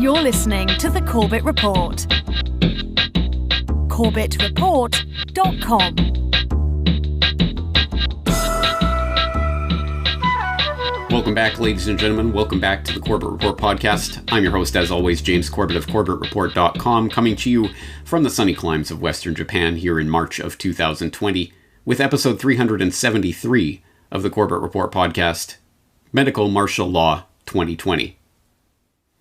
You're listening to The Corbett Report. CorbettReport.com. Welcome back, ladies and gentlemen. Welcome back to the Corbett Report podcast. I'm your host, as always, James Corbett of CorbettReport.com, coming to you from the sunny climes of Western Japan here in March of 2020, with episode 373 of the Corbett Report podcast, Medical Martial Law 2020.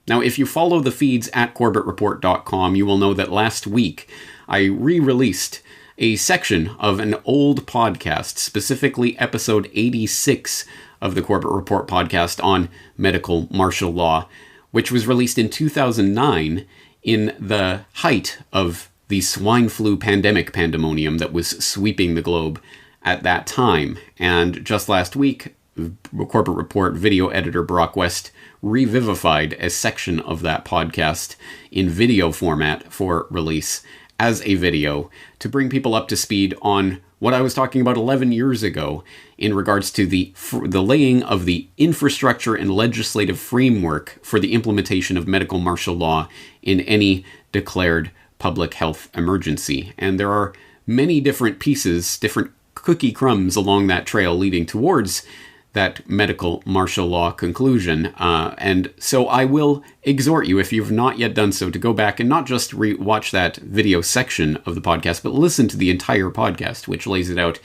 Now, if you follow the feeds at CorbettReport.com, you will know that last week I re-released a section of an old podcast, specifically episode 86 of the Corbett Report podcast on medical martial law, which was released in 2009 in the height of the swine flu pandemonium that was sweeping the globe at that time. And just last week, Corbett Report video editor Brock West revivified a section of that podcast in video format for release as a video to bring people up to speed on what I was talking about 11 years ago in regards to the laying of the infrastructure and legislative framework for the implementation of medical martial law in any declared public health emergency. And there are many different pieces, different cookie crumbs along that trail leading towards that medical martial law conclusion. And so I will exhort you, if you've not yet done so, to go back and not just watch that video section of the podcast, but listen to the entire podcast, which lays it out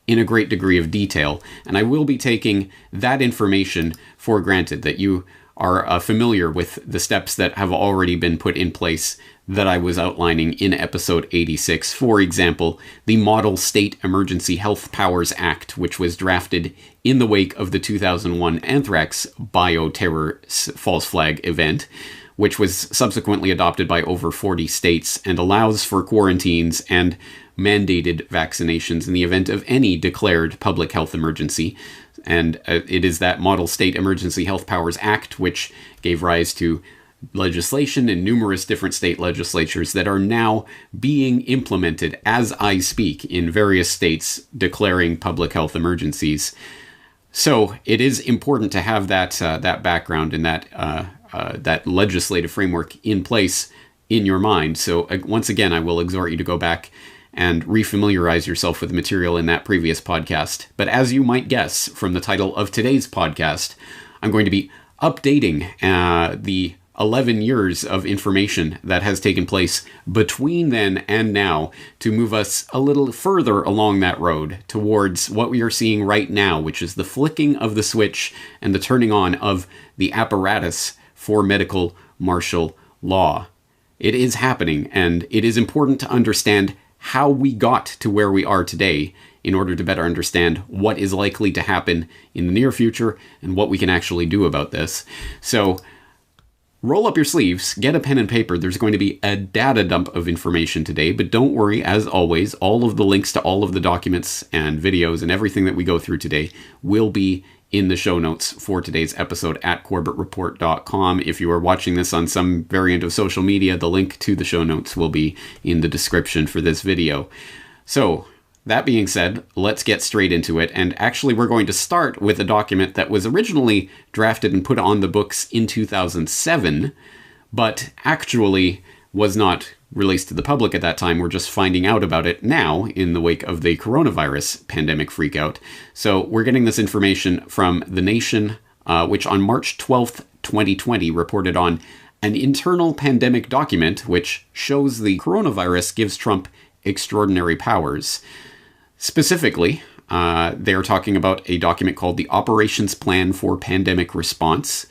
in a great degree of detail. And I will be taking that information for granted, that you are familiar with the steps that have already been put in place that I was outlining in episode 86. For example, the Model State Emergency Health Powers Act, which was drafted in the wake of the 2001 anthrax bioterror false flag event, which was subsequently adopted by over 40 states and allows for quarantines and mandated vaccinations in the event of any declared public health emergency. And it is that Model State Emergency Health Powers Act which gave rise to legislation in numerous different state legislatures that are now being implemented as I speak in various states declaring public health emergencies. So it is important to have that background and that legislative framework in place in your mind. So once again, I will exhort you to go back and refamiliarize yourself with the material in that previous podcast. But as you might guess from the title of today's podcast, I'm going to be updating the 11 years of information that has taken place between then and now to move us a little further along that road towards what we are seeing right now, which is the flicking of the switch and the turning on of the apparatus for medical martial law. It is happening, and it is important to understand how we got to where we are today in order to better understand what is likely to happen in the near future and what we can actually do about this. So roll up your sleeves, get a pen and paper. There's going to be a data dump of information today, but don't worry, as always, all of the links to all of the documents and videos and everything that we go through today will be in the show notes for today's episode at CorbettReport.com. If you are watching this on some variant of social media, the link to the show notes will be in the description for this video. So, that being said, let's get straight into it. And actually, we're going to start with a document that was originally drafted and put on the books in 2007, but actually was not released to the public at that time. We're just finding out about it now in the wake of the coronavirus pandemic freakout. So we're getting this information from The Nation, which on March 12th, 2020 reported on an internal pandemic document which shows the coronavirus gives Trump extraordinary powers. Specifically, they are talking about a document called the Operations Plan for Pandemic Response,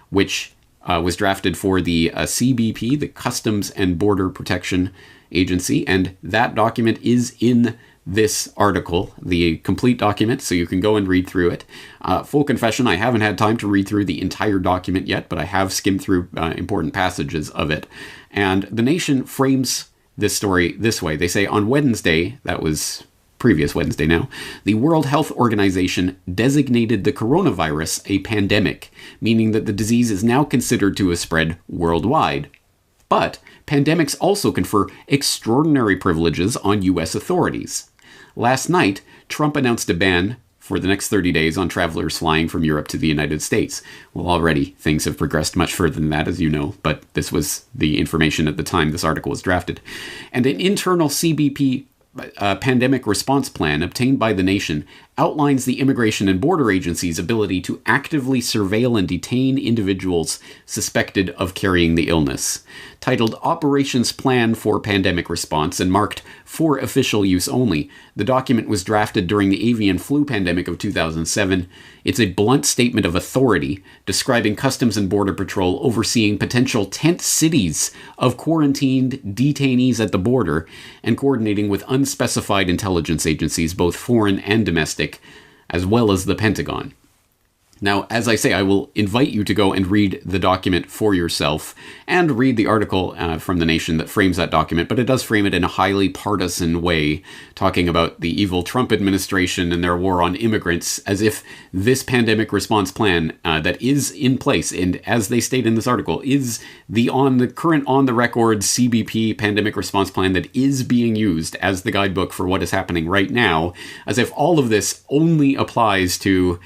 which was drafted for the CBP, the Customs and Border Protection Agency, and that document is in this article, the complete document, so you can go and read through it. Full confession, I haven't had time to read through the entire document yet, but I have skimmed through important passages of it. And The Nation frames this story this way. They say, on Wednesday, that was previous Wednesday now, the World Health Organization designated the coronavirus a pandemic, meaning that the disease is now considered to have spread worldwide. But pandemics also confer extraordinary privileges on U.S. authorities. Last night, Trump announced a ban for the next 30 days on travelers flying from Europe to the United States. Well, already things have progressed much further than that, as you know, but this was the information at the time this article was drafted. And an internal CBP pandemic response plan obtained by the nation outlines the Immigration and Border Agency's ability to actively surveil and detain individuals suspected of carrying the illness. Titled Operations Plan for Pandemic Response and marked for official use only, the document was drafted during the avian flu pandemic of 2007. It's a blunt statement of authority, describing Customs and Border Patrol overseeing potential tent cities of quarantined detainees at the border and coordinating with unspecified intelligence agencies, both foreign and domestic, as well as the Pentagon. Now, as I say, I will invite you to go and read the document for yourself and read the article from The Nation that frames that document, but it does frame it in a highly partisan way, talking about the evil Trump administration and their war on immigrants, as if this pandemic response plan that is in place, and as they state in this article, is the current on-the-record CBP pandemic response plan that is being used as the guidebook for what is happening right now, as if all of this only applies to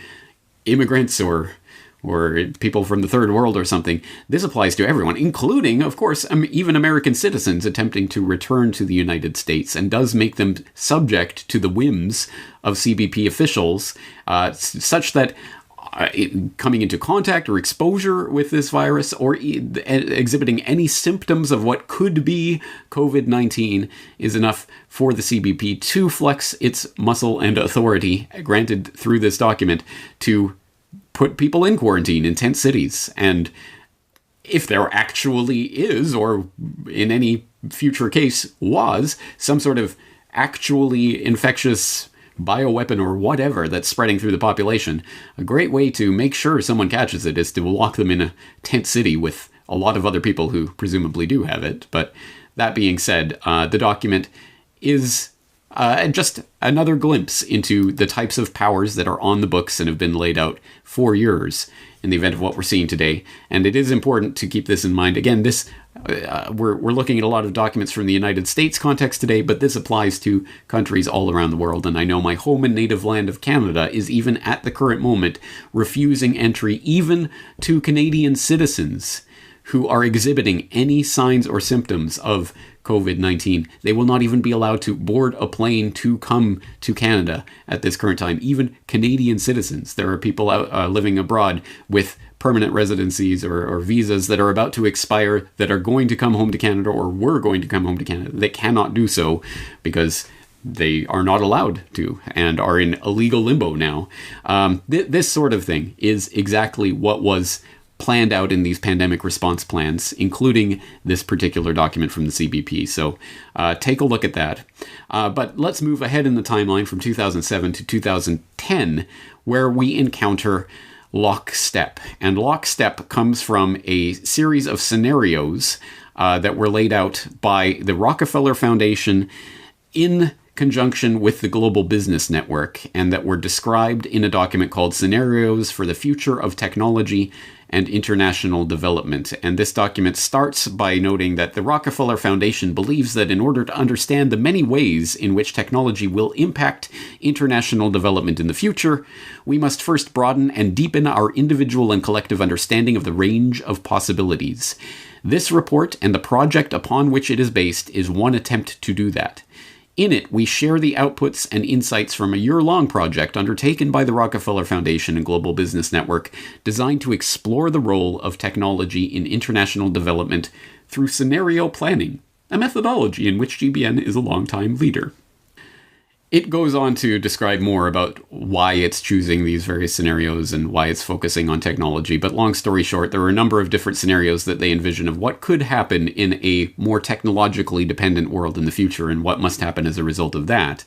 immigrants or people from the third world or something. This applies to everyone, including, of course, even American citizens attempting to return to the United States, and does make them subject to the whims of CBP officials, such that coming into contact or exposure with this virus or exhibiting any symptoms of what could be COVID-19 is enough for the CBP to flex its muscle and authority granted through this document to put people in quarantine in tent cities. And if there actually is, or in any future case was, some sort of actually infectious bioweapon or whatever that's spreading through the population, a great way to make sure someone catches it is to lock them in a tent city with a lot of other people who presumably do have it. But that being said, the document is just another glimpse into the types of powers that are on the books and have been laid out for years in the event of what we're seeing today. And it is important to keep this in mind. Again, this we're looking at a lot of documents from the United States context today, but this applies to countries all around the world. And I know my home and native land of Canada is even at the current moment refusing entry even to Canadian citizens who are exhibiting any signs or symptoms of COVID-19. They will not even be allowed to board a plane to come to Canada at this current time. Even Canadian citizens. There are people out living abroad with permanent residencies or visas that are about to expire that are going to come home to Canada or were going to come home to Canada. They cannot do so because they are not allowed to and are in illegal limbo now. This sort of thing is exactly what was planned out in these pandemic response plans, including this particular document from the CBP. So take a look at that. But let's move ahead in the timeline from 2007 to 2010, where we encounter lockstep. And lockstep comes from a series of scenarios that were laid out by the Rockefeller Foundation in conjunction with the Global Business Network, and that were described in a document called Scenarios for the Future of Technology and International Development. And this document starts by noting that the Rockefeller Foundation believes that in order to understand the many ways in which technology will impact international development in the future, we must first broaden and deepen our individual and collective understanding of the range of possibilities. This report and the project upon which it is based is one attempt to do that. In it, we share the outputs and insights from a year-long project undertaken by the Rockefeller Foundation and Global Business Network, designed to explore the role of technology in international development through scenario planning, a methodology in which GBN is a longtime leader. It goes on to describe more about why it's choosing these various scenarios and why it's focusing on technology. But long story short, there are a number of different scenarios that they envision of what could happen in a more technologically dependent world in the future and what must happen as a result of that.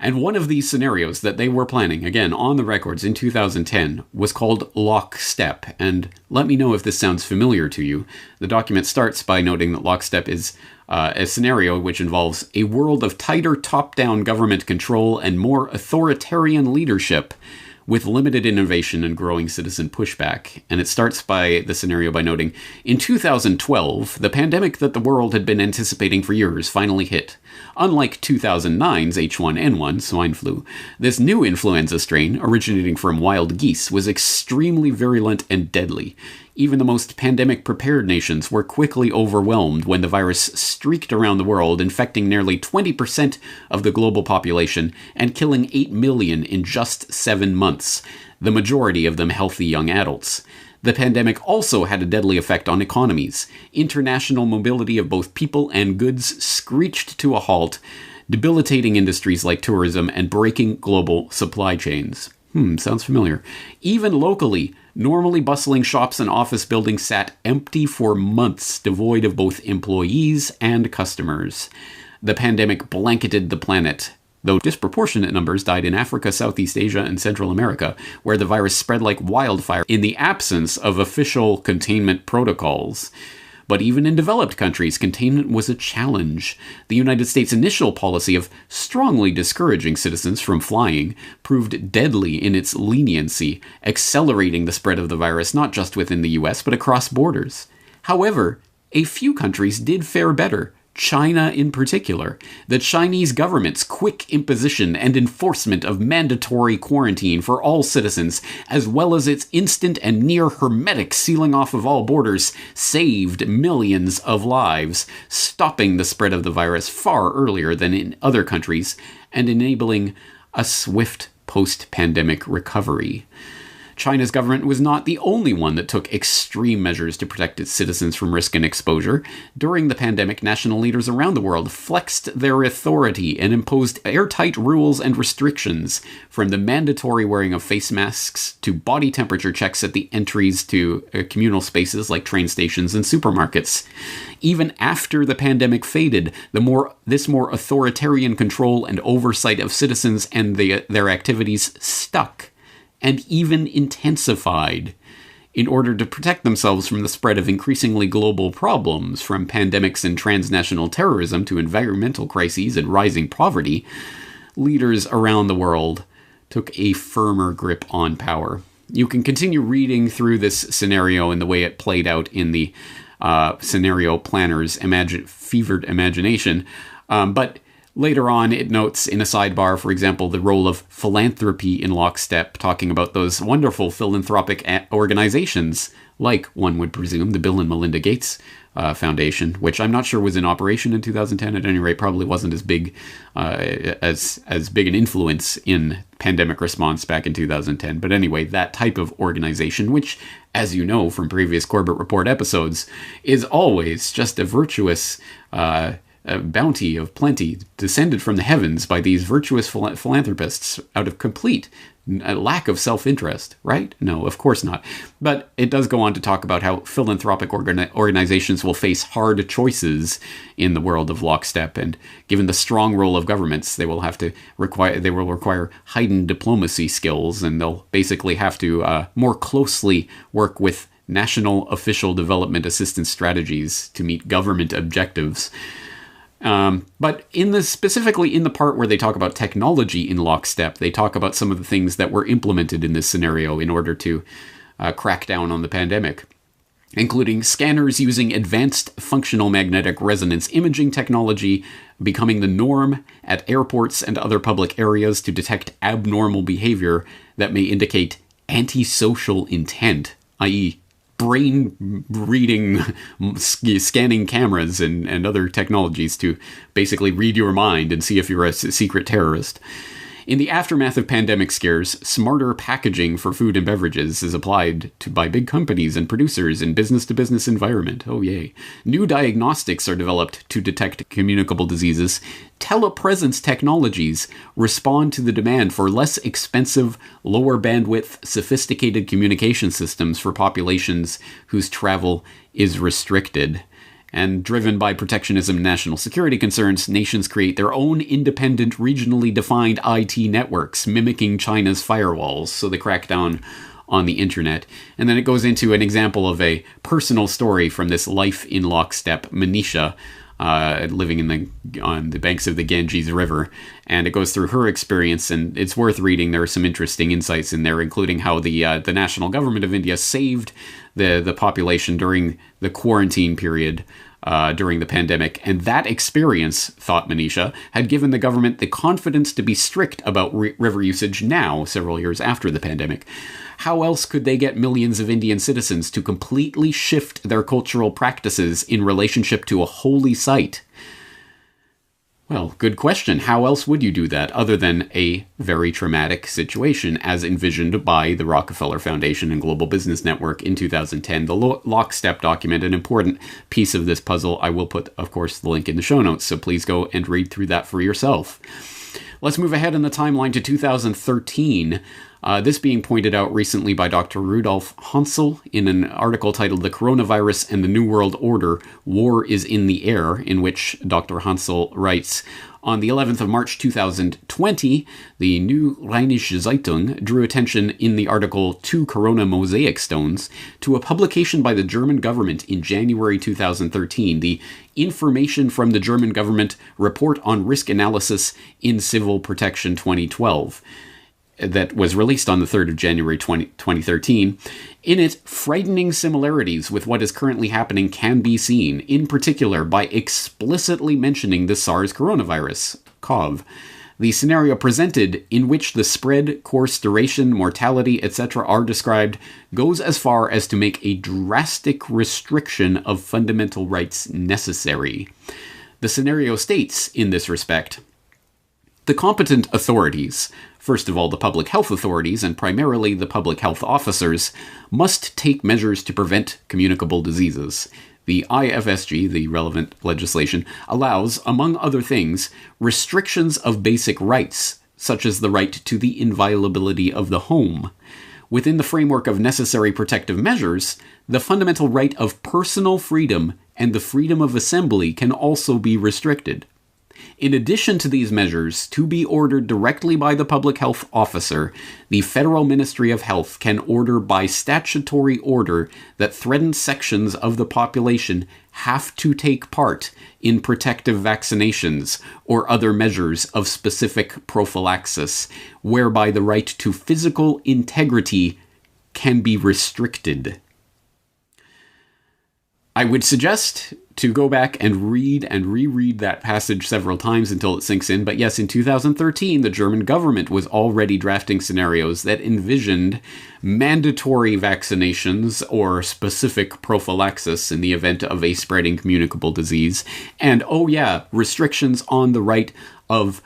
And one of these scenarios that they were planning, again, on the records in 2010, was called Lockstep. And let me know if this sounds familiar to you. The document starts by noting that Lockstep is a scenario which involves a world of tighter top-down government control and more authoritarian leadership, with limited innovation and growing citizen pushback. And it starts by the scenario by noting, in 2012, the pandemic that the world had been anticipating for years finally hit. Unlike 2009's H1N1 swine flu, this new influenza strain, originating from wild geese, was extremely virulent and deadly. Even the most pandemic-prepared nations were quickly overwhelmed when the virus streaked around the world, infecting nearly 20% of the global population and killing 8 million in just 7 months, the majority of them healthy young adults. The pandemic also had a deadly effect on economies. International mobility of both people and goods screeched to a halt, debilitating industries like tourism and breaking global supply chains. Sounds familiar. Even locally, normally bustling shops and office buildings sat empty for months, devoid of both employees and customers. The pandemic blanketed the planet, though disproportionate numbers died in Africa, Southeast Asia, and Central America, where the virus spread like wildfire in the absence of official containment protocols. But even in developed countries, containment was a challenge. The United States' initial policy of strongly discouraging citizens from flying proved deadly in its leniency, accelerating the spread of the virus not just within the US, but across borders. However, a few countries did fare better. China in particular. The Chinese government's quick imposition and enforcement of mandatory quarantine for all citizens, as well as its instant and near hermetic sealing off of all borders, saved millions of lives, stopping the spread of the virus far earlier than in other countries, and enabling a swift post-pandemic recovery. China's government was not the only one that took extreme measures to protect its citizens from risk and exposure. During the pandemic, national leaders around the world flexed their authority and imposed airtight rules and restrictions, from the mandatory wearing of face masks to body temperature checks at the entries to communal spaces like train stations and supermarkets. Even after the pandemic faded, this more authoritarian control and oversight of citizens and their activities stuck, and even intensified. In order to protect themselves from the spread of increasingly global problems, from pandemics and transnational terrorism to environmental crises and rising poverty, leaders around the world took a firmer grip on power. You can continue reading through this scenario and the way it played out in the scenario planner's fevered imagination, but later on, it notes in a sidebar, for example, the role of philanthropy in lockstep, talking about those wonderful philanthropic organizations, like, one would presume, the Bill and Melinda Gates Foundation, which I'm not sure was in operation in 2010. At any rate, probably wasn't as big as big an influence in pandemic response back in 2010. But anyway, that type of organization, which, as you know from previous Corbett Report episodes, is always just a virtuous a bounty of plenty descended from the heavens by these virtuous philanthropists out of complete lack of self-interest, right? No, of course not. But it does go on to talk about how philanthropic organizations will face hard choices in the world of lockstep, and given the strong role of governments, they will require heightened diplomacy skills, and they'll basically have to more closely work with national official development assistance strategies to meet government objectives. But specifically in the part where they talk about technology in lockstep, they talk about some of the things that were implemented in this scenario in order to crack down on the pandemic, including scanners using advanced functional magnetic resonance imaging technology becoming the norm at airports and other public areas to detect abnormal behavior that may indicate antisocial intent, i.e., brain reading, scanning cameras and other technologies to basically read your mind and see if you're a secret terrorist. In the aftermath of pandemic scares, smarter packaging for food and beverages is applied by big companies and producers in business-to-business environment. Oh, yay. New diagnostics are developed to detect communicable diseases. Telepresence technologies respond to the demand for less expensive, lower bandwidth, sophisticated communication systems for populations whose travel is restricted. And driven by protectionism and national security concerns, nations create their own independent, regionally defined IT networks, mimicking China's firewalls, so they crack down on the internet. And then it goes into an example of a personal story from this life in lockstep, Manisha, living on the banks of the Ganges River, and it goes through her experience, and it's worth reading. There are some interesting insights in there, including how the national government of India saved the population during the quarantine period during the pandemic, and that experience, thought Manisha, had given the government the confidence to be strict about river usage now, several years after the pandemic. How else could they get millions of Indian citizens to completely shift their cultural practices in relationship to a holy site? Well, good question. How else would you do that other than a very traumatic situation as envisioned by the Rockefeller Foundation and Global Business Network in 2010? The Lockstep document, an important piece of this puzzle. I will put, of course, the link in the show notes, so please go and read through that for yourself. Let's move ahead in the timeline to 2013. This being pointed out recently by Dr. Rudolf Hansel in an article titled The Coronavirus and the New World Order, War is in the Air, in which Dr. Hansel writes, on the 11th of March 2020, the New Rheinische Zeitung drew attention in the article Two Corona Mosaic Stones to a publication by the German government in January 2013, the Information from the German Government Report on Risk Analysis in Civil Protection 2012. That was released on the 3rd of January 2013. In it, frightening similarities with what is currently happening can be seen, in particular by explicitly mentioning the SARS coronavirus, CoV. The scenario presented, in which the spread, course, duration, mortality, etc. are described, goes as far as to make a drastic restriction of fundamental rights necessary. The scenario states, in this respect, the competent authorities, first of all the public health authorities and primarily the public health officers, must take measures to prevent communicable diseases. The IFSG, the relevant legislation, allows, among other things, restrictions of basic rights, such as the right to the inviolability of the home. Within the framework of necessary protective measures, the fundamental right of personal freedom and the freedom of assembly can also be restricted. In addition to these measures, to be ordered directly by the public health officer, the Federal Ministry of Health can order by statutory order that threatened sections of the population have to take part in protective vaccinations or other measures of specific prophylaxis, whereby the right to physical integrity can be restricted. I would suggest to go back and read and reread that passage several times until it sinks in. But yes, in 2013, the German government was already drafting scenarios that envisioned mandatory vaccinations or specific prophylaxis in the event of a spreading communicable disease. And, restrictions on the right of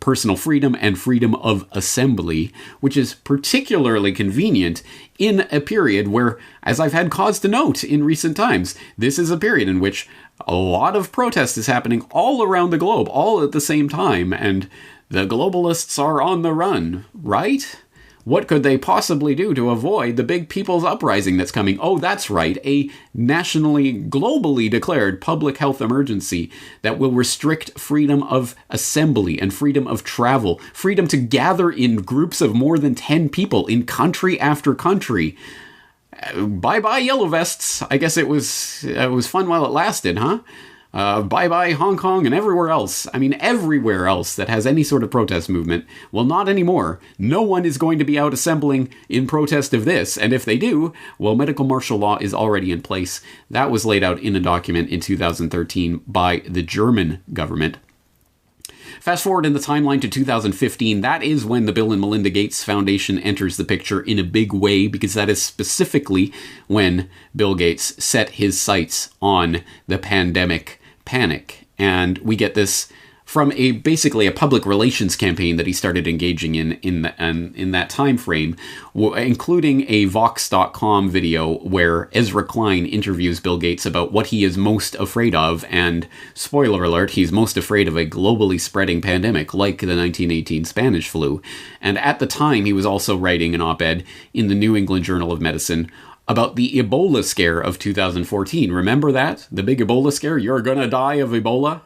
personal freedom and freedom of assembly, which is particularly convenient in a period where, as I've had cause to note in recent times, this is a period in which a lot of protest is happening all around the globe, all at the same time, and the globalists are on the run, right? What could they possibly do to avoid the big people's uprising that's coming? Oh, that's right, a nationally, globally declared public health emergency that will restrict freedom of assembly and freedom of travel, freedom to gather in groups of more than 10 people in country after country. Bye-bye yellow vests. I guess it was fun while it lasted, huh? Bye-bye Hong Kong and everywhere else. I mean, everywhere else that has any sort of protest movement. Well, not anymore. No one is going to be out assembling in protest of this. And if they do, well, medical martial law is already in place. That was laid out in a document in 2013 by the German government. Fast forward in the timeline to 2015, that is when the Bill and Melinda Gates Foundation enters the picture in a big way, because that is specifically when Bill Gates set his sights on the pandemic panic. And we get this from basically a public relations campaign that he started engaging in that time frame, including a Vox.com video where Ezra Klein interviews Bill Gates about what he is most afraid of, and spoiler alert, he's most afraid of a globally spreading pandemic like the 1918 Spanish flu. And at the time, he was also writing an op-ed in the New England Journal of Medicine about the Ebola scare of 2014. Remember that? The big Ebola scare? You're gonna die of Ebola?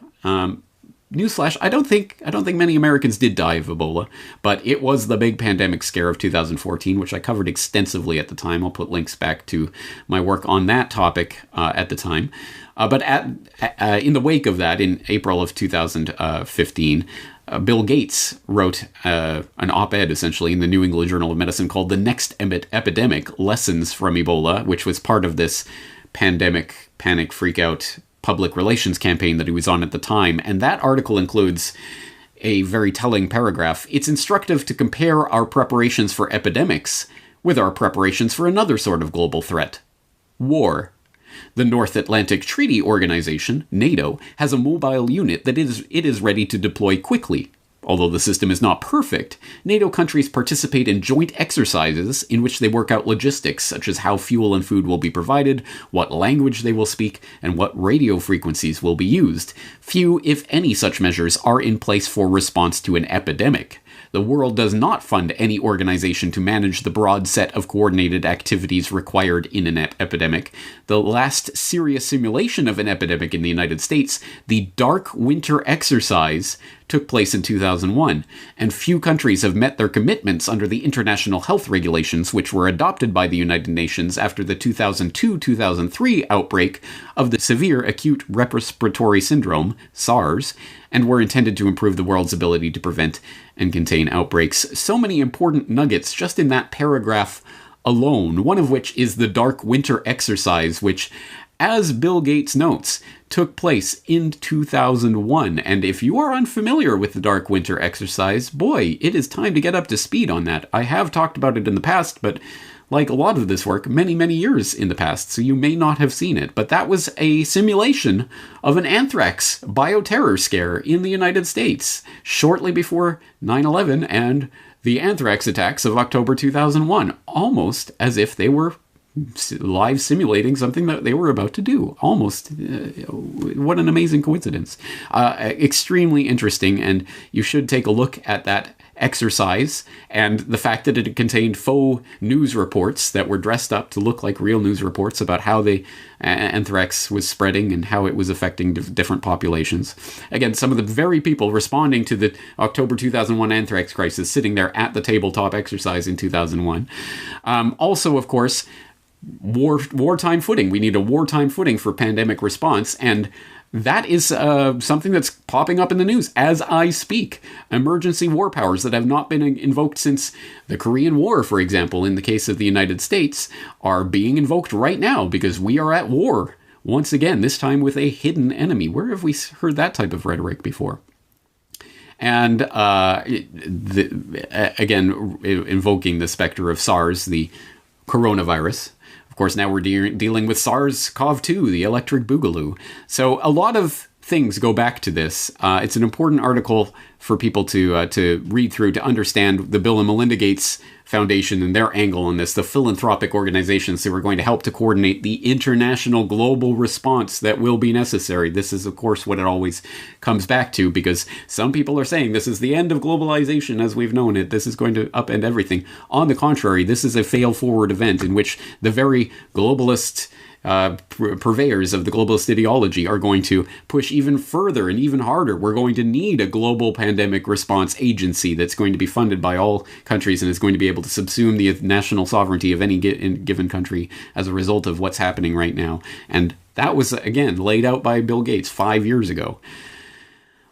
newsflash, I don't think many Americans did die of Ebola, but it was the big pandemic scare of 2014, which I covered extensively at the time. I'll put links back to my work on that topic at the time. But in the wake of that, in April of 2015, Bill Gates wrote an op-ed, essentially, in the New England Journal of Medicine called "The Next Epidemic: Lessons from Ebola," which was part of this pandemic panic freak-out public relations campaign that he was on at the time. And that article includes a very telling paragraph. It's instructive to compare our preparations for epidemics with our preparations for another sort of global threat: war. The North Atlantic Treaty Organization, NATO, has a mobile unit that it is ready to deploy quickly. Although the system is not perfect, NATO countries participate in joint exercises in which they work out logistics, such as how fuel and food will be provided, what language they will speak, and what radio frequencies will be used. Few, if any, such measures are in place for response to an epidemic. The world does not fund any organization to manage the broad set of coordinated activities required in an epidemic. The last serious simulation of an epidemic in the United States, the Dark Winter Exercise, took place in 2001, and few countries have met their commitments under the international health regulations which were adopted by the United Nations after the 2002-2003 outbreak of the Severe Acute Respiratory Syndrome, SARS, and were intended to improve the world's ability to prevent and contain outbreaks. So many important nuggets just in that paragraph alone, one of which is the Dark Winter Exercise, which, as Bill Gates notes, took place in 2001. And if you are unfamiliar with the Dark Winter Exercise, boy, it is time to get up to speed on that. I have talked about it in the past, but like a lot of this work, many, many years in the past, so you may not have seen it. But that was a simulation of an anthrax bioterror scare in the United States, shortly before 9/11 and the anthrax attacks of October 2001, almost as if they were live simulating something that they were about to do. Almost. What an amazing coincidence. Extremely interesting, and you should take a look at that exercise and the fact that it contained faux news reports that were dressed up to look like real news reports about how the anthrax was spreading and how it was affecting different populations. Again, some of the very people responding to the October 2001 anthrax crisis sitting there at the tabletop exercise in 2001. Also, of course, wartime footing. We need a wartime footing for pandemic response, and that is something that's popping up in the news as I speak. Emergency war powers that have not been invoked since the Korean War, for example, in the case of the United States, are being invoked right now because we are at war once again, this time with a hidden enemy. Where have we heard that type of rhetoric before? And again, invoking the specter of SARS, the coronavirus. Of course, now we're dealing with SARS-CoV-2, the electric boogaloo. So a lot of things go back to this. It's an important article for people to read through to understand the Bill and Melinda Gates Foundation and their angle on this, the philanthropic organizations who are going to help to coordinate the international global response that will be necessary. This is, of course, what it always comes back to, because some people are saying this is the end of globalization as we've known it. This is going to upend everything. On the contrary, this is a fail-forward event in which the very globalist purveyors of the globalist ideology are going to push even further and even harder. We're going to need a global pandemic response agency that's going to be funded by all countries and is going to be able to subsume the national sovereignty of any given country as a result of what's happening right now. And that was, again, laid out by Bill Gates 5 years ago.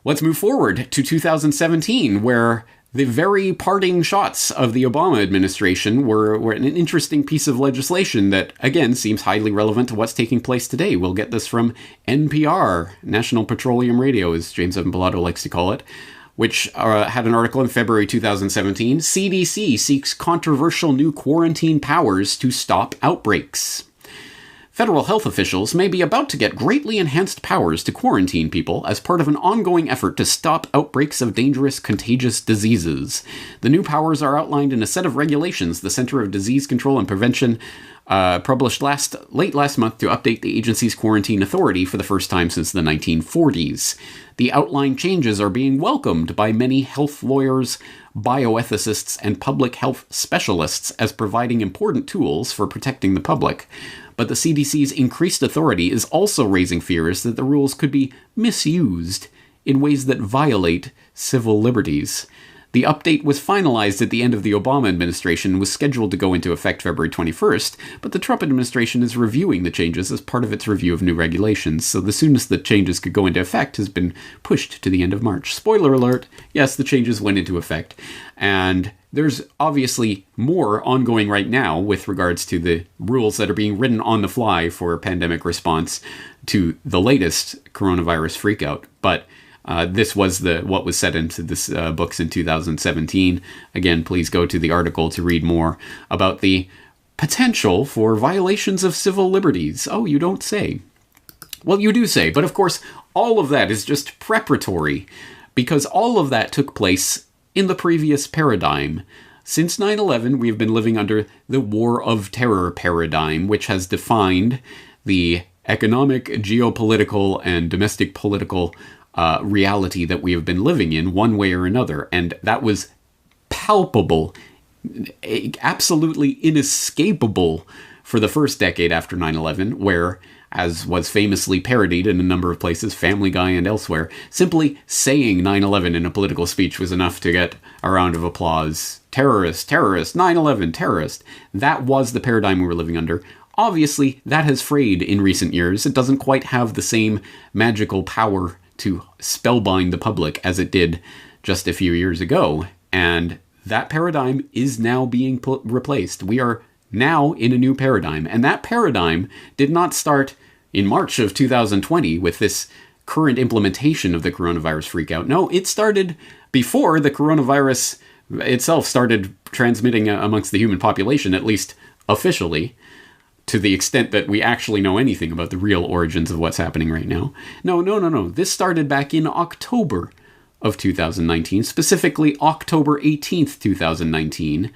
Let's move forward to 2017, where the very parting shots of the Obama administration were an interesting piece of legislation that, again, seems highly relevant to what's taking place today. We'll get this from NPR, National Petroleum Radio, as James Evan Pilato likes to call it, which had an article in February 2017. CDC seeks controversial new quarantine powers to stop outbreaks. Federal health officials may be about to get greatly enhanced powers to quarantine people as part of an ongoing effort to stop outbreaks of dangerous, contagious diseases. The new powers are outlined in a set of regulations the Center of Disease Control and Prevention published late last month to update the agency's quarantine authority for the first time since the 1940s. The outlined changes are being welcomed by many health lawyers, bioethicists, and public health specialists as providing important tools for protecting the public. But the CDC's increased authority is also raising fears that the rules could be misused in ways that violate civil liberties. The update was finalized at the end of the Obama administration and was scheduled to go into effect February 21st, but the Trump administration is reviewing the changes as part of its review of new regulations, so the soonest the changes could go into effect has been pushed to the end of March. Spoiler alert, yes, the changes went into effect, and there's obviously more ongoing right now with regards to the rules that are being written on the fly for pandemic response to the latest coronavirus freakout, but this was what was set into this books in 2017. Again, please go to the article to read more about the potential for violations of civil liberties. Oh, you don't say. Well, you do say, but of course, all of that is just preparatory, because all of that took place in the previous paradigm. Since 9/11, we have been living under the War of Terror paradigm, which has defined the economic, geopolitical, and domestic political reality that we have been living in one way or another. And that was palpable, absolutely inescapable for the first decade after 9/11, where, as was famously parodied in a number of places, Family Guy and elsewhere, simply saying 9/11 in a political speech was enough to get a round of applause. Terrorist, terrorist, 9/11, terrorist. That was the paradigm we were living under. Obviously, that has frayed in recent years. It doesn't quite have the same magical power to spellbind the public as it did just a few years ago. And that paradigm is now being replaced. We are now in a new paradigm. And that paradigm did not start in March of 2020 with this current implementation of the coronavirus freakout. No, it started before the coronavirus itself started transmitting amongst the human population, at least officially, to the extent that we actually know anything about the real origins of what's happening right now. No. This started back in October of 2019, specifically October 18th, 2019.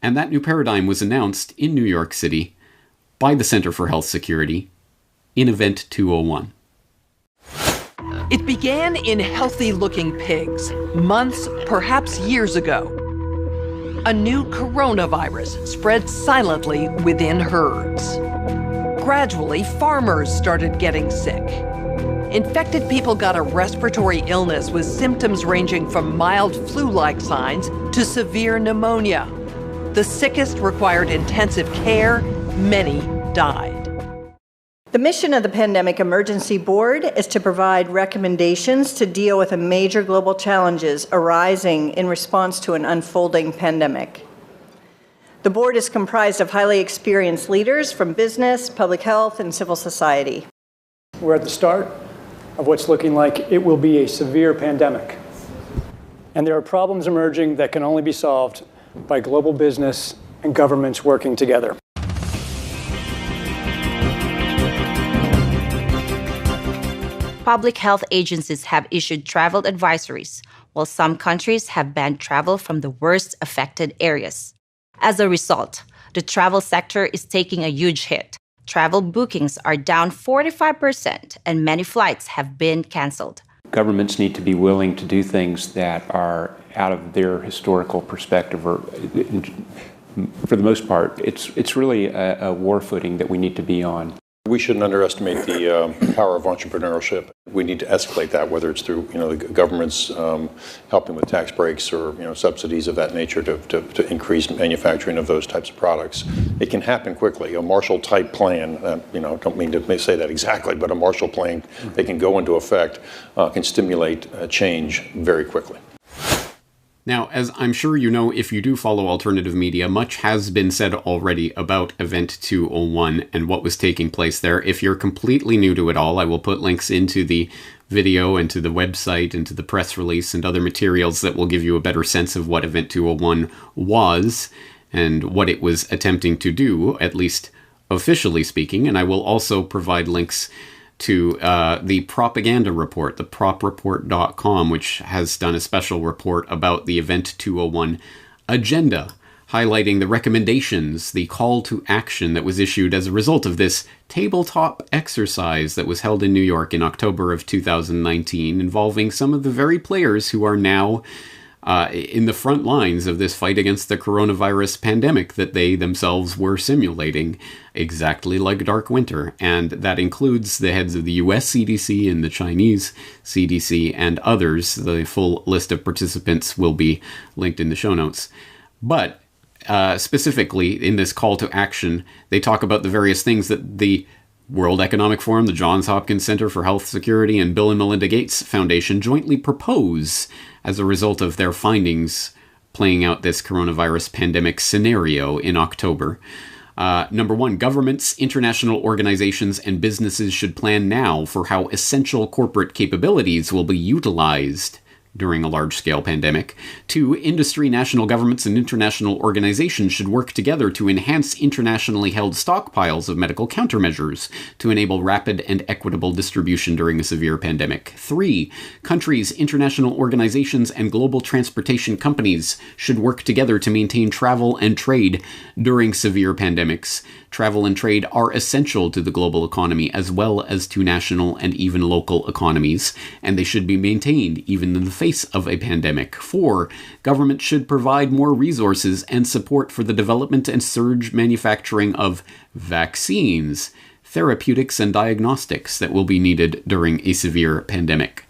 And that new paradigm was announced in New York City by the Center for Health Security in Event 201. It began in healthy-looking pigs, months, perhaps years ago. A new coronavirus spread silently within herds. Gradually, farmers started getting sick. Infected people got a respiratory illness with symptoms ranging from mild flu-like signs to severe pneumonia. The sickest required intensive care. Many died. The mission of the Pandemic Emergency Board is to provide recommendations to deal with the major global challenges arising in response to an unfolding pandemic. The board is comprised of highly experienced leaders from business, public health, and civil society. We're at the start of what's looking like it will be a severe pandemic. And there are problems emerging that can only be solved by global business and governments working together. Public health agencies have issued travel advisories, while some countries have banned travel from the worst affected areas. As a result, the travel sector is taking a huge hit. Travel bookings are down 45%, and many flights have been canceled. Governments need to be willing to do things that are out of their historical perspective, or for the most part, it's really a war footing that we need to be on. We shouldn't underestimate the power of entrepreneurship. We need to escalate that, whether it's through the government's helping with tax breaks or subsidies of that nature to increase manufacturing of those types of products. It can happen quickly. A Marshall-type plan, don't mean to say that exactly, but a Marshall plan that can go into effect can stimulate change very quickly. Now, as I'm sure you know, if you do follow alternative media, much has been said already about Event 201 and what was taking place there. If you're completely new to it all, I will put links into the video and to the website and to the press release and other materials that will give you a better sense of what Event 201 was and what it was attempting to do, at least officially speaking. And I will also provide links to the propaganda report, the propreport.com, which has done a special report about the Event 201 agenda, highlighting the recommendations, the call to action that was issued as a result of this tabletop exercise that was held in New York in October of 2019, involving some of the very players who are now in the front lines of this fight against the coronavirus pandemic that they themselves were simulating, exactly like Dark Winter. And that includes the heads of the US CDC and the Chinese CDC and others. The full list of participants will be linked in the show notes. But specifically in this call to action, they talk about the various things that the World Economic Forum, the Johns Hopkins Center for Health Security, and Bill and Melinda Gates Foundation jointly propose as a result of their findings playing out this coronavirus pandemic scenario in October. Number one, governments, international organizations, and businesses should plan now for how essential corporate capabilities will be utilized during a large-scale pandemic. 2, industry, national governments, and international organizations should work together to enhance internationally held stockpiles of medical countermeasures to enable rapid and equitable distribution during a severe pandemic. 3, countries, international organizations, and global transportation companies should work together to maintain travel and trade during severe pandemics. Travel and trade are essential to the global economy as well as to national and even local economies, and they should be maintained even in the face of a pandemic. 4, government should provide more resources and support for the development and surge manufacturing of vaccines, therapeutics, and diagnostics that will be needed during a severe pandemic.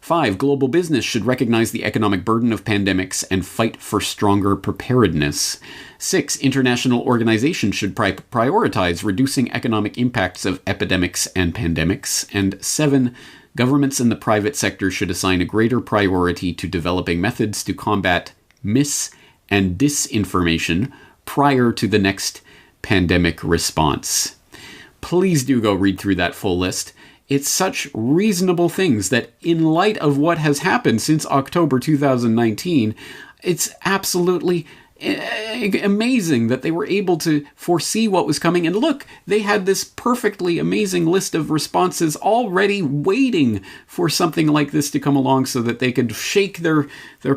5, global business should recognize the economic burden of pandemics and fight for stronger preparedness. 6, international organizations should prioritize reducing economic impacts of epidemics and pandemics. And 7, governments and the private sector should assign a greater priority to developing methods to combat mis- and disinformation prior to the next pandemic response. Please do go read through that full list. It's such reasonable things that, in light of what has happened since October 2019, it's absolutely amazing that they were able to foresee what was coming. And look, they had this perfectly amazing list of responses already waiting for something like this to come along so that they could shake their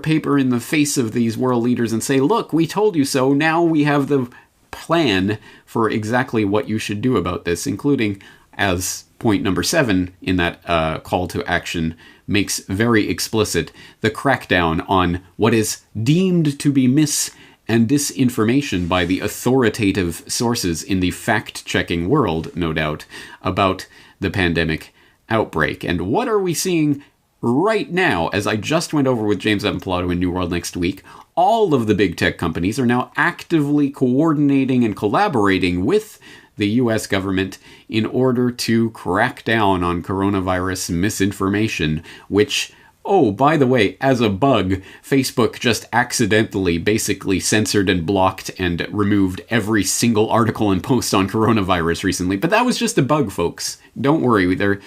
paper in the face of these world leaders and say, look, we told you so. Now we have the plan for exactly what you should do about this, including, as point number 7 in that call to action makes very explicit, the crackdown on what is deemed to be mis- and disinformation by the authoritative sources in the fact-checking world, no doubt, about the pandemic outbreak. And what are we seeing right now? As I just went over with James Evan Pilato in New World Next Week, all of the big tech companies are now actively coordinating and collaborating with the US government in order to crack down on coronavirus misinformation, which, oh, by the way, as a bug, Facebook just accidentally basically censored and blocked and removed every single article and post on coronavirus recently. But that was just a bug, folks. Don't worry, they're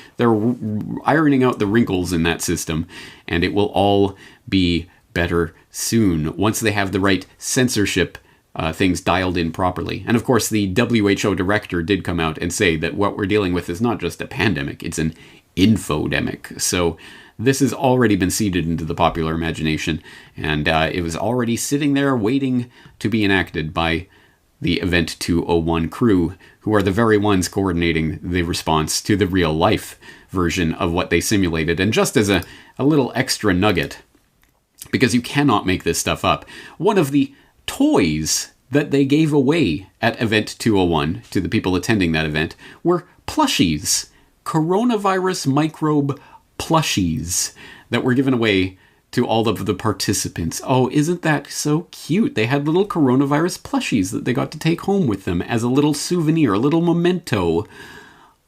ironing out the wrinkles in that system, and it will all be better soon once they have the right censorship things dialed in properly. And of course, the WHO director did come out and say that what we're dealing with is not just a pandemic, it's an infodemic. So this has already been seeded into the popular imagination, and it was already sitting there waiting to be enacted by the Event 201 crew, who are the very ones coordinating the response to the real-life version of what they simulated. And just as a little extra nugget, because you cannot make this stuff up, one of the toys that they gave away at Event 201 to the people attending that event were plushies, coronavirus microbe plushies that were given away to all of the participants. Oh, isn't that so cute? They had little coronavirus plushies that they got to take home with them as a little souvenir, a little memento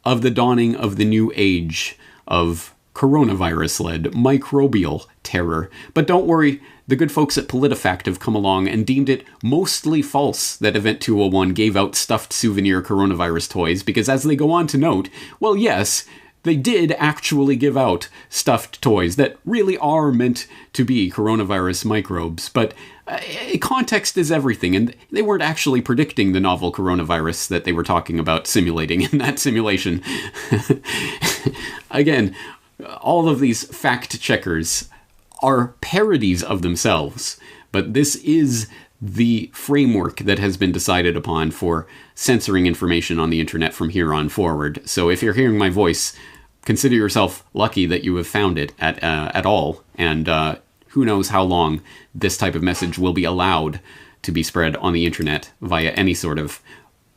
of the dawning of the new age of coronavirus-led microbial terror. But don't worry, the good folks at PolitiFact have come along and deemed it mostly false that Event 201 gave out stuffed souvenir coronavirus toys, because as they go on to note, well, yes, they did actually give out stuffed toys that really are meant to be coronavirus microbes, but context is everything, and they weren't actually predicting the novel coronavirus that they were talking about simulating in that simulation. Again, all of these fact-checkers are parodies of themselves, but this is the framework that has been decided upon for censoring information on the internet from here on forward. So if you're hearing my voice, consider yourself lucky that you have found it at all, and who knows how long this type of message will be allowed to be spread on the internet via any sort of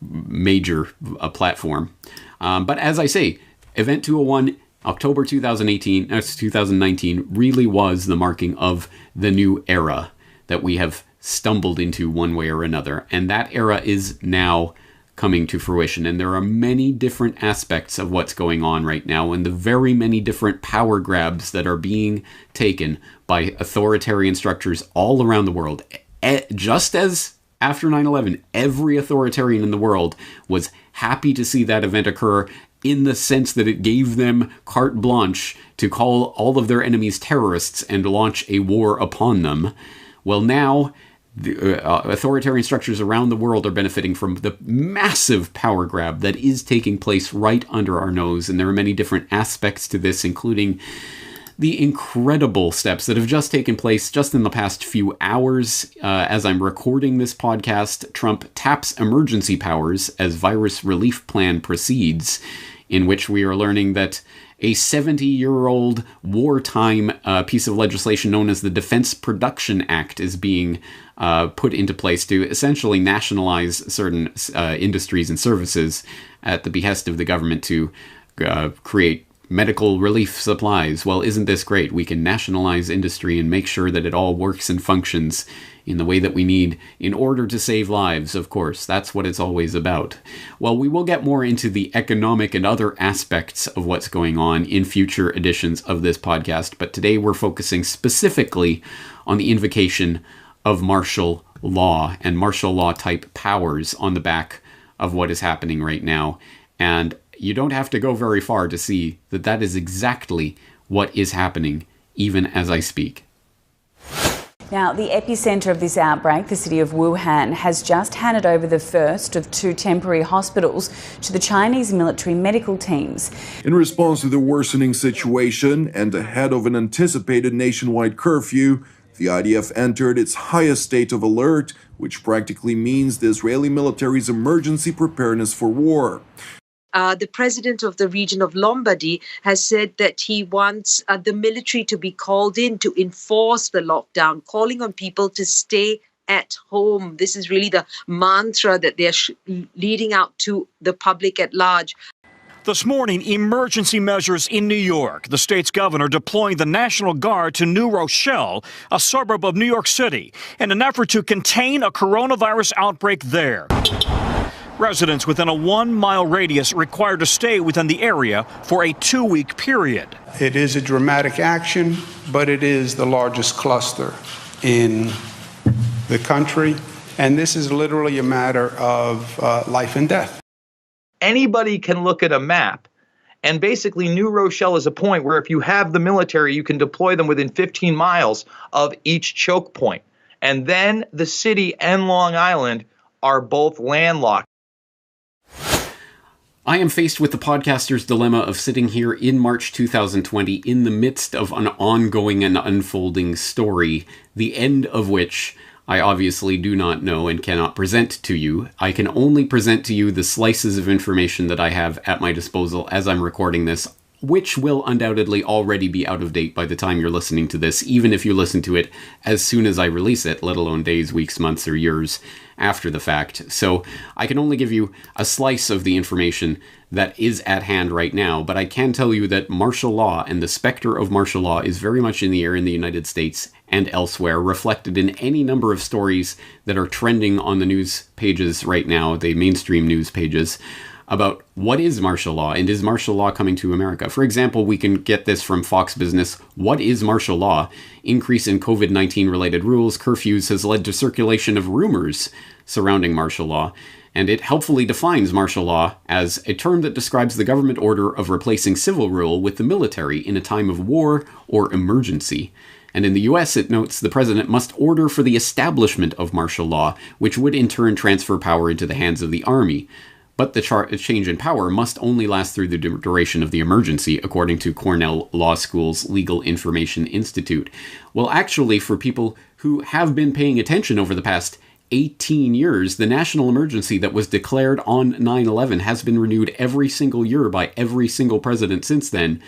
major platform. But as I say, Event 201, October 2019 really was the marking of the new era that we have stumbled into one way or another. And that era is now coming to fruition. And there are many different aspects of what's going on right now, and the very many different power grabs that are being taken by authoritarian structures all around the world. Just as after 9/11, every authoritarian in the world was happy to see that event occur, in the sense that it gave them carte blanche to call all of their enemies terrorists and launch a war upon them. Well, now the authoritarian structures around the world are benefiting from the massive power grab that is taking place right under our nose. And there are many different aspects to this, including the incredible steps that have just taken place just in the past few hours. As I'm recording this podcast, Trump taps emergency powers as virus relief plan proceeds, in which we are learning that a 70-year-old wartime piece of legislation known as the Defense Production Act is being put into place to essentially nationalize certain industries and services at the behest of the government to create medical relief supplies. Well, isn't this great? We can nationalize industry and make sure that it all works and functions in the way that we need in order to save lives, of course. That's what it's always about. Well, we will get more into the economic and other aspects of what's going on in future editions of this podcast, but today we're focusing specifically on the invocation of martial law and martial law type powers on the back of what is happening right now. And you don't have to go very far to see that that is exactly what is happening, even as I speak. Now, the epicenter of this outbreak, the city of Wuhan, has just handed over the first of 2 temporary hospitals to the Chinese military medical teams. In response to the worsening situation and ahead of an anticipated nationwide curfew, the IDF entered its highest state of alert, which practically means the Israeli military's emergency preparedness for war. The president of the region of Lombardy has said that he wants the military to be called in to enforce the lockdown, calling on people to stay at home. This is really the mantra that they're leading out to the public at large. This morning, emergency measures in New York. The state's governor deploying the National Guard to New Rochelle, a suburb of New York City, in an effort to contain a coronavirus outbreak there. Residents within a 1-mile radius required to stay within the area for a 2-week period. It is a dramatic action, but it is the largest cluster in the country, and this is literally a matter of life and death. Anybody can look at a map, and basically New Rochelle is a point where if you have the military, you can deploy them within 15 miles of each choke point. And then the city and Long Island are both landlocked. I am faced with the podcaster's dilemma of sitting here in March 2020 in the midst of an ongoing and unfolding story, the end of which I obviously do not know and cannot present to you. I can only present to you the slices of information that I have at my disposal as I'm recording this, which will undoubtedly already be out of date by the time you're listening to this, even if you listen to it as soon as I release it, let alone days, weeks, months, or years after the fact. So I can only give you a slice of the information that is at hand right now, but I can tell you that martial law and the specter of martial law is very much in the air in the United States and elsewhere, reflected in any number of stories that are trending on the news pages right now, the mainstream news pages, about what is martial law and is martial law coming to America. For example, we can get this from Fox Business. What is martial law? Increase in COVID-19 related rules, curfews has led to circulation of rumors surrounding martial law, and it helpfully defines martial law as a term that describes the government order of replacing civil rule with the military in a time of war or emergency. And in the US, it notes the president must order for the establishment of martial law, which would in turn transfer power into the hands of the army. But the change in power must only last through the duration of the emergency, according to Cornell Law School's Legal Information Institute. Well, actually, for people who have been paying attention over the past 18 years. The national emergency that was declared on 9/11 has been renewed every single year by every single president since then.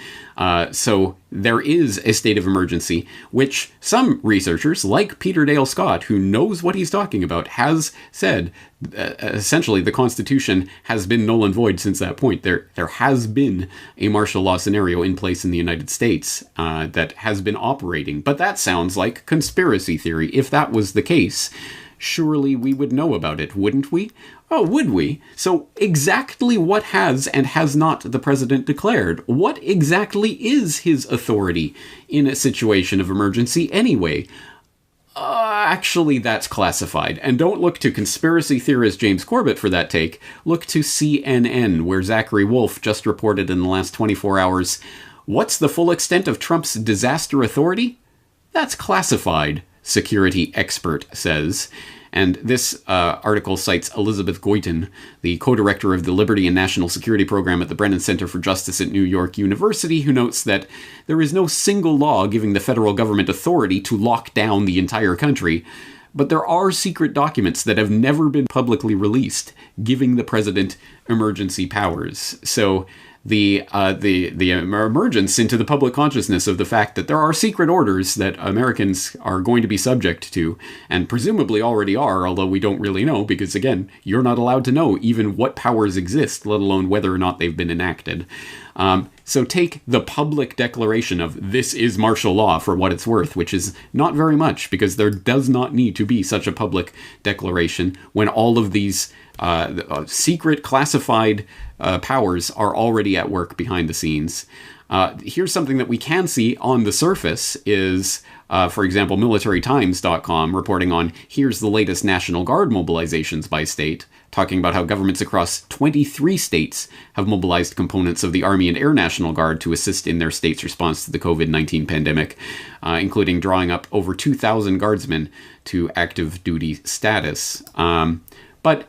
So there is a state of emergency, which some researchers, like Peter Dale Scott, who knows what he's talking about, has said essentially the Constitution has been null and void since that point. There has been a martial law scenario in place in the United States that has been operating. But that sounds like conspiracy theory. If that was the case, surely we would know about it, wouldn't we? Oh, would we? So exactly what has and has not the president declared? What exactly is his authority in a situation of emergency anyway? Actually, that's classified. And don't look to conspiracy theorist James Corbett for that take. Look to CNN, where Zachary Wolf just reported in the last 24 hours, what's the full extent of Trump's disaster authority? That's classified, security expert says. And this article cites Elizabeth Goitin, the co-director of the Liberty and National Security Program at the Brennan Center for Justice at New York University, who notes that there is no single law giving the federal government authority to lock down the entire country, but there are secret documents that have never been publicly released giving the president emergency powers. So the emergence into the public consciousness of the fact that there are secret orders that Americans are going to be subject to, and presumably already are, although we don't really know, because again, you're not allowed to know even what powers exist, let alone whether or not they've been enacted. So take the public declaration of this is martial law for what it's worth, which is not very much, because there does not need to be such a public declaration when all of these secret classified powers are already at work behind the scenes. Here's something that we can see on the surface is, for example, militarytimes.com reporting on here's the latest National Guard mobilizations by state, talking about how governments across 23 states have mobilized components of the Army and Air National Guard to assist in their state's response to the COVID-19 pandemic, including drawing up over 2,000 guardsmen to active duty status. But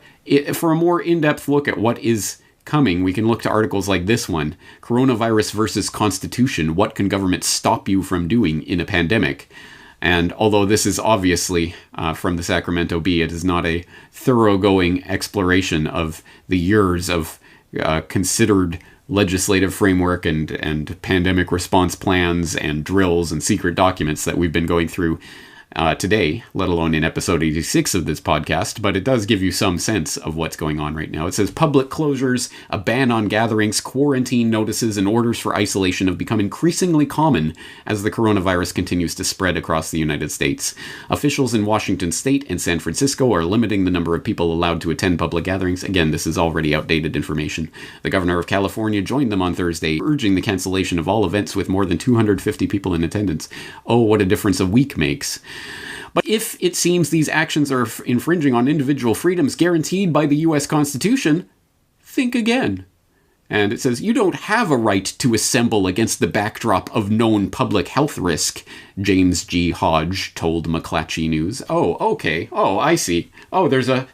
for a more in-depth look at what is coming, we can look to articles like this one, Coronavirus versus Constitution, What Can Government Stop You From Doing in a Pandemic? And although this is obviously from the Sacramento Bee, it is not a thoroughgoing exploration of the years of considered legislative framework and pandemic response plans and drills and secret documents that we've been going through today, let alone in episode 86 of this podcast, but it does give you some sense of what's going on right now. It says public closures, a ban on gatherings, quarantine notices, and orders for isolation have become increasingly common as the coronavirus continues to spread across the United States. Officials in Washington State and San Francisco are limiting the number of people allowed to attend public gatherings. Again, this is already outdated information. The governor of California joined them on Thursday, urging the cancellation of all events with more than 250 people in attendance. Oh, what a difference a week makes. But if it seems these actions are infringing on individual freedoms guaranteed by the U.S. Constitution, think again. And it says, you don't have a right to assemble against the backdrop of known public health risk, James G. Hodge told McClatchy News. Oh, okay. Oh, I see. Oh, there's a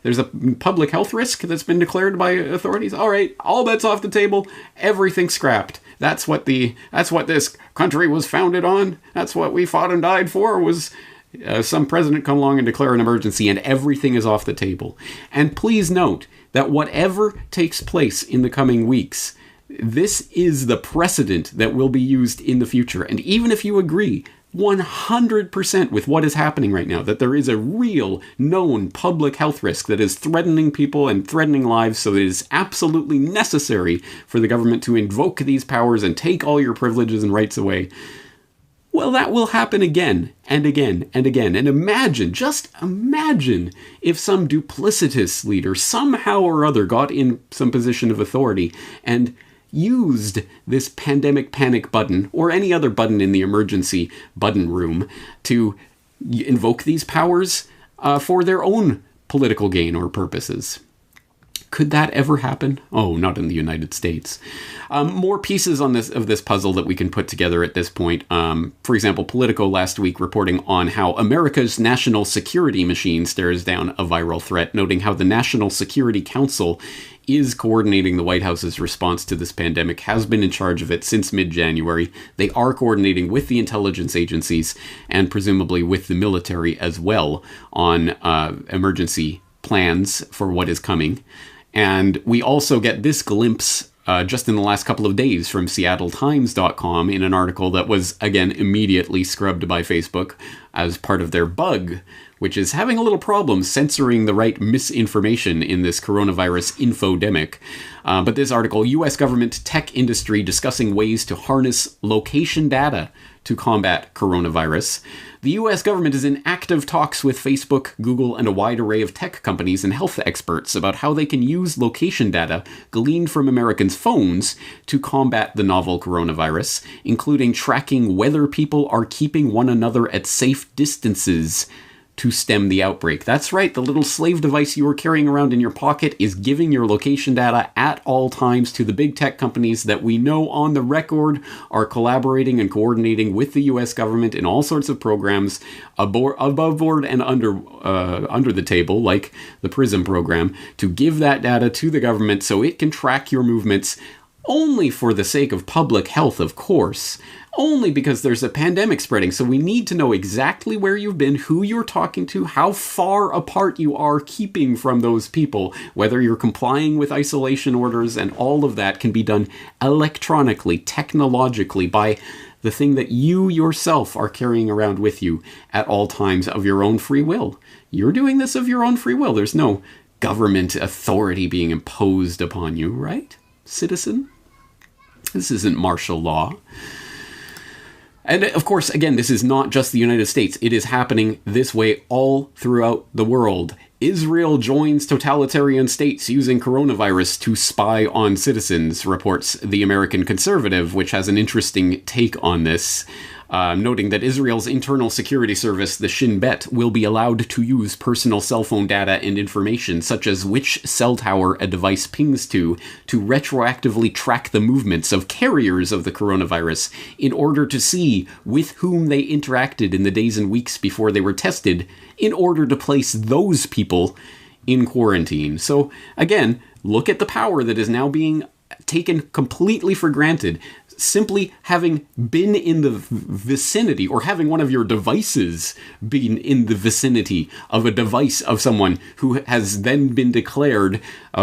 public health risk that's been declared by authorities? All right, all bets off the table. Everything scrapped. That's what this country was founded on. That's what we fought and died for, was some president come along and declare an emergency, and everything is off the table. And please note that whatever takes place in the coming weeks, this is the precedent that will be used in the future. And even if you agree 100% with what is happening right now, that there is a real known public health risk that is threatening people and threatening lives, so it is absolutely necessary for the government to invoke these powers and take all your privileges and rights away, well, that will happen again and again and again. And just imagine if some duplicitous leader somehow or other got in some position of authority and used this pandemic panic button or any other button in the emergency button room to invoke these powers for their own political gain or purposes. Could that ever happen? Oh, not in the United States. More pieces on this puzzle that we can put together at this point. For example, Politico last week reporting on how America's national security machine stares down a viral threat, noting how the National Security Council is coordinating the White House's response to this pandemic, has been in charge of it since mid-January. They are coordinating with the intelligence agencies and presumably with the military as well on emergency plans for what is coming. And we also get this glimpse just in the last couple of days from SeattleTimes.com in an article that was, again, immediately scrubbed by Facebook as part of their bug, which is having a little problem censoring the right misinformation in this coronavirus infodemic. But this article, U.S. government tech industry discussing ways to harness location data to combat coronavirus. The U.S. government is in active talks with Facebook, Google, and a wide array of tech companies and health experts about how they can use location data gleaned from Americans' phones to combat the novel coronavirus, including tracking whether people are keeping one another at safe distances to stem the outbreak. That's right, the little slave device you are carrying around in your pocket is giving your location data at all times to the big tech companies that we know on the record are collaborating and coordinating with the US government in all sorts of programs above board and under the table, like the PRISM program, to give that data to the government so it can track your movements only for the sake of public health, of course. Only because there's a pandemic spreading, so we need to know exactly where you've been, who you're talking to, how far apart you are keeping from those people, whether you're complying with isolation orders, and all of that can be done electronically, technologically, by the thing that you yourself are carrying around with you at all times of your own free will. You're doing this of your own free will. There's no government authority being imposed upon you, right, citizen? This isn't martial law. And of course, again, this is not just the United States. It is happening this way all throughout the world. Israel joins totalitarian states using coronavirus to spy on citizens, reports the American Conservative, which has an interesting take on this. Noting that Israel's internal security service, the Shin Bet, will be allowed to use personal cell phone data and information, such as which cell tower a device pings to retroactively track the movements of carriers of the coronavirus in order to see with whom they interacted in the days and weeks before they were tested, in order to place those people in quarantine. So, again, look at the power that is now being taken completely for granted. Simply having been in the vicinity, or having one of your devices been in the vicinity of a device of someone who has then been declared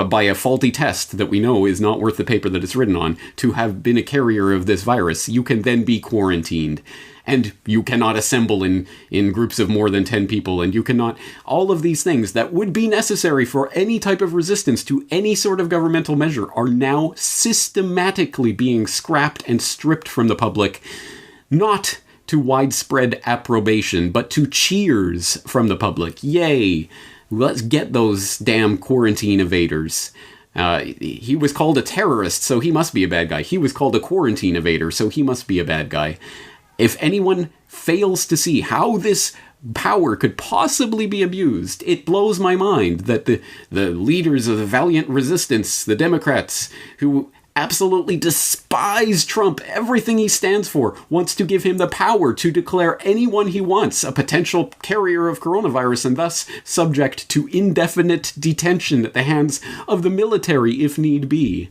by a faulty test that we know is not worth the paper that it's written on, to have been a carrier of this virus, you can then be quarantined. And you cannot assemble in groups of more than 10 people, and you cannot... All of these things that would be necessary for any type of resistance to any sort of governmental measure are now systematically being scrapped and stripped from the public, not to widespread approbation, but to cheers from the public. Yay! Let's get those damn quarantine evaders. He was called a terrorist, so he must be a bad guy. He was called a quarantine evader, so he must be a bad guy. If anyone fails to see how this power could possibly be abused, it blows my mind that the leaders of the valiant resistance, the Democrats, who absolutely despise Trump, everything he stands for, wants to give him the power to declare anyone he wants a potential carrier of coronavirus and thus subject to indefinite detention at the hands of the military if need be.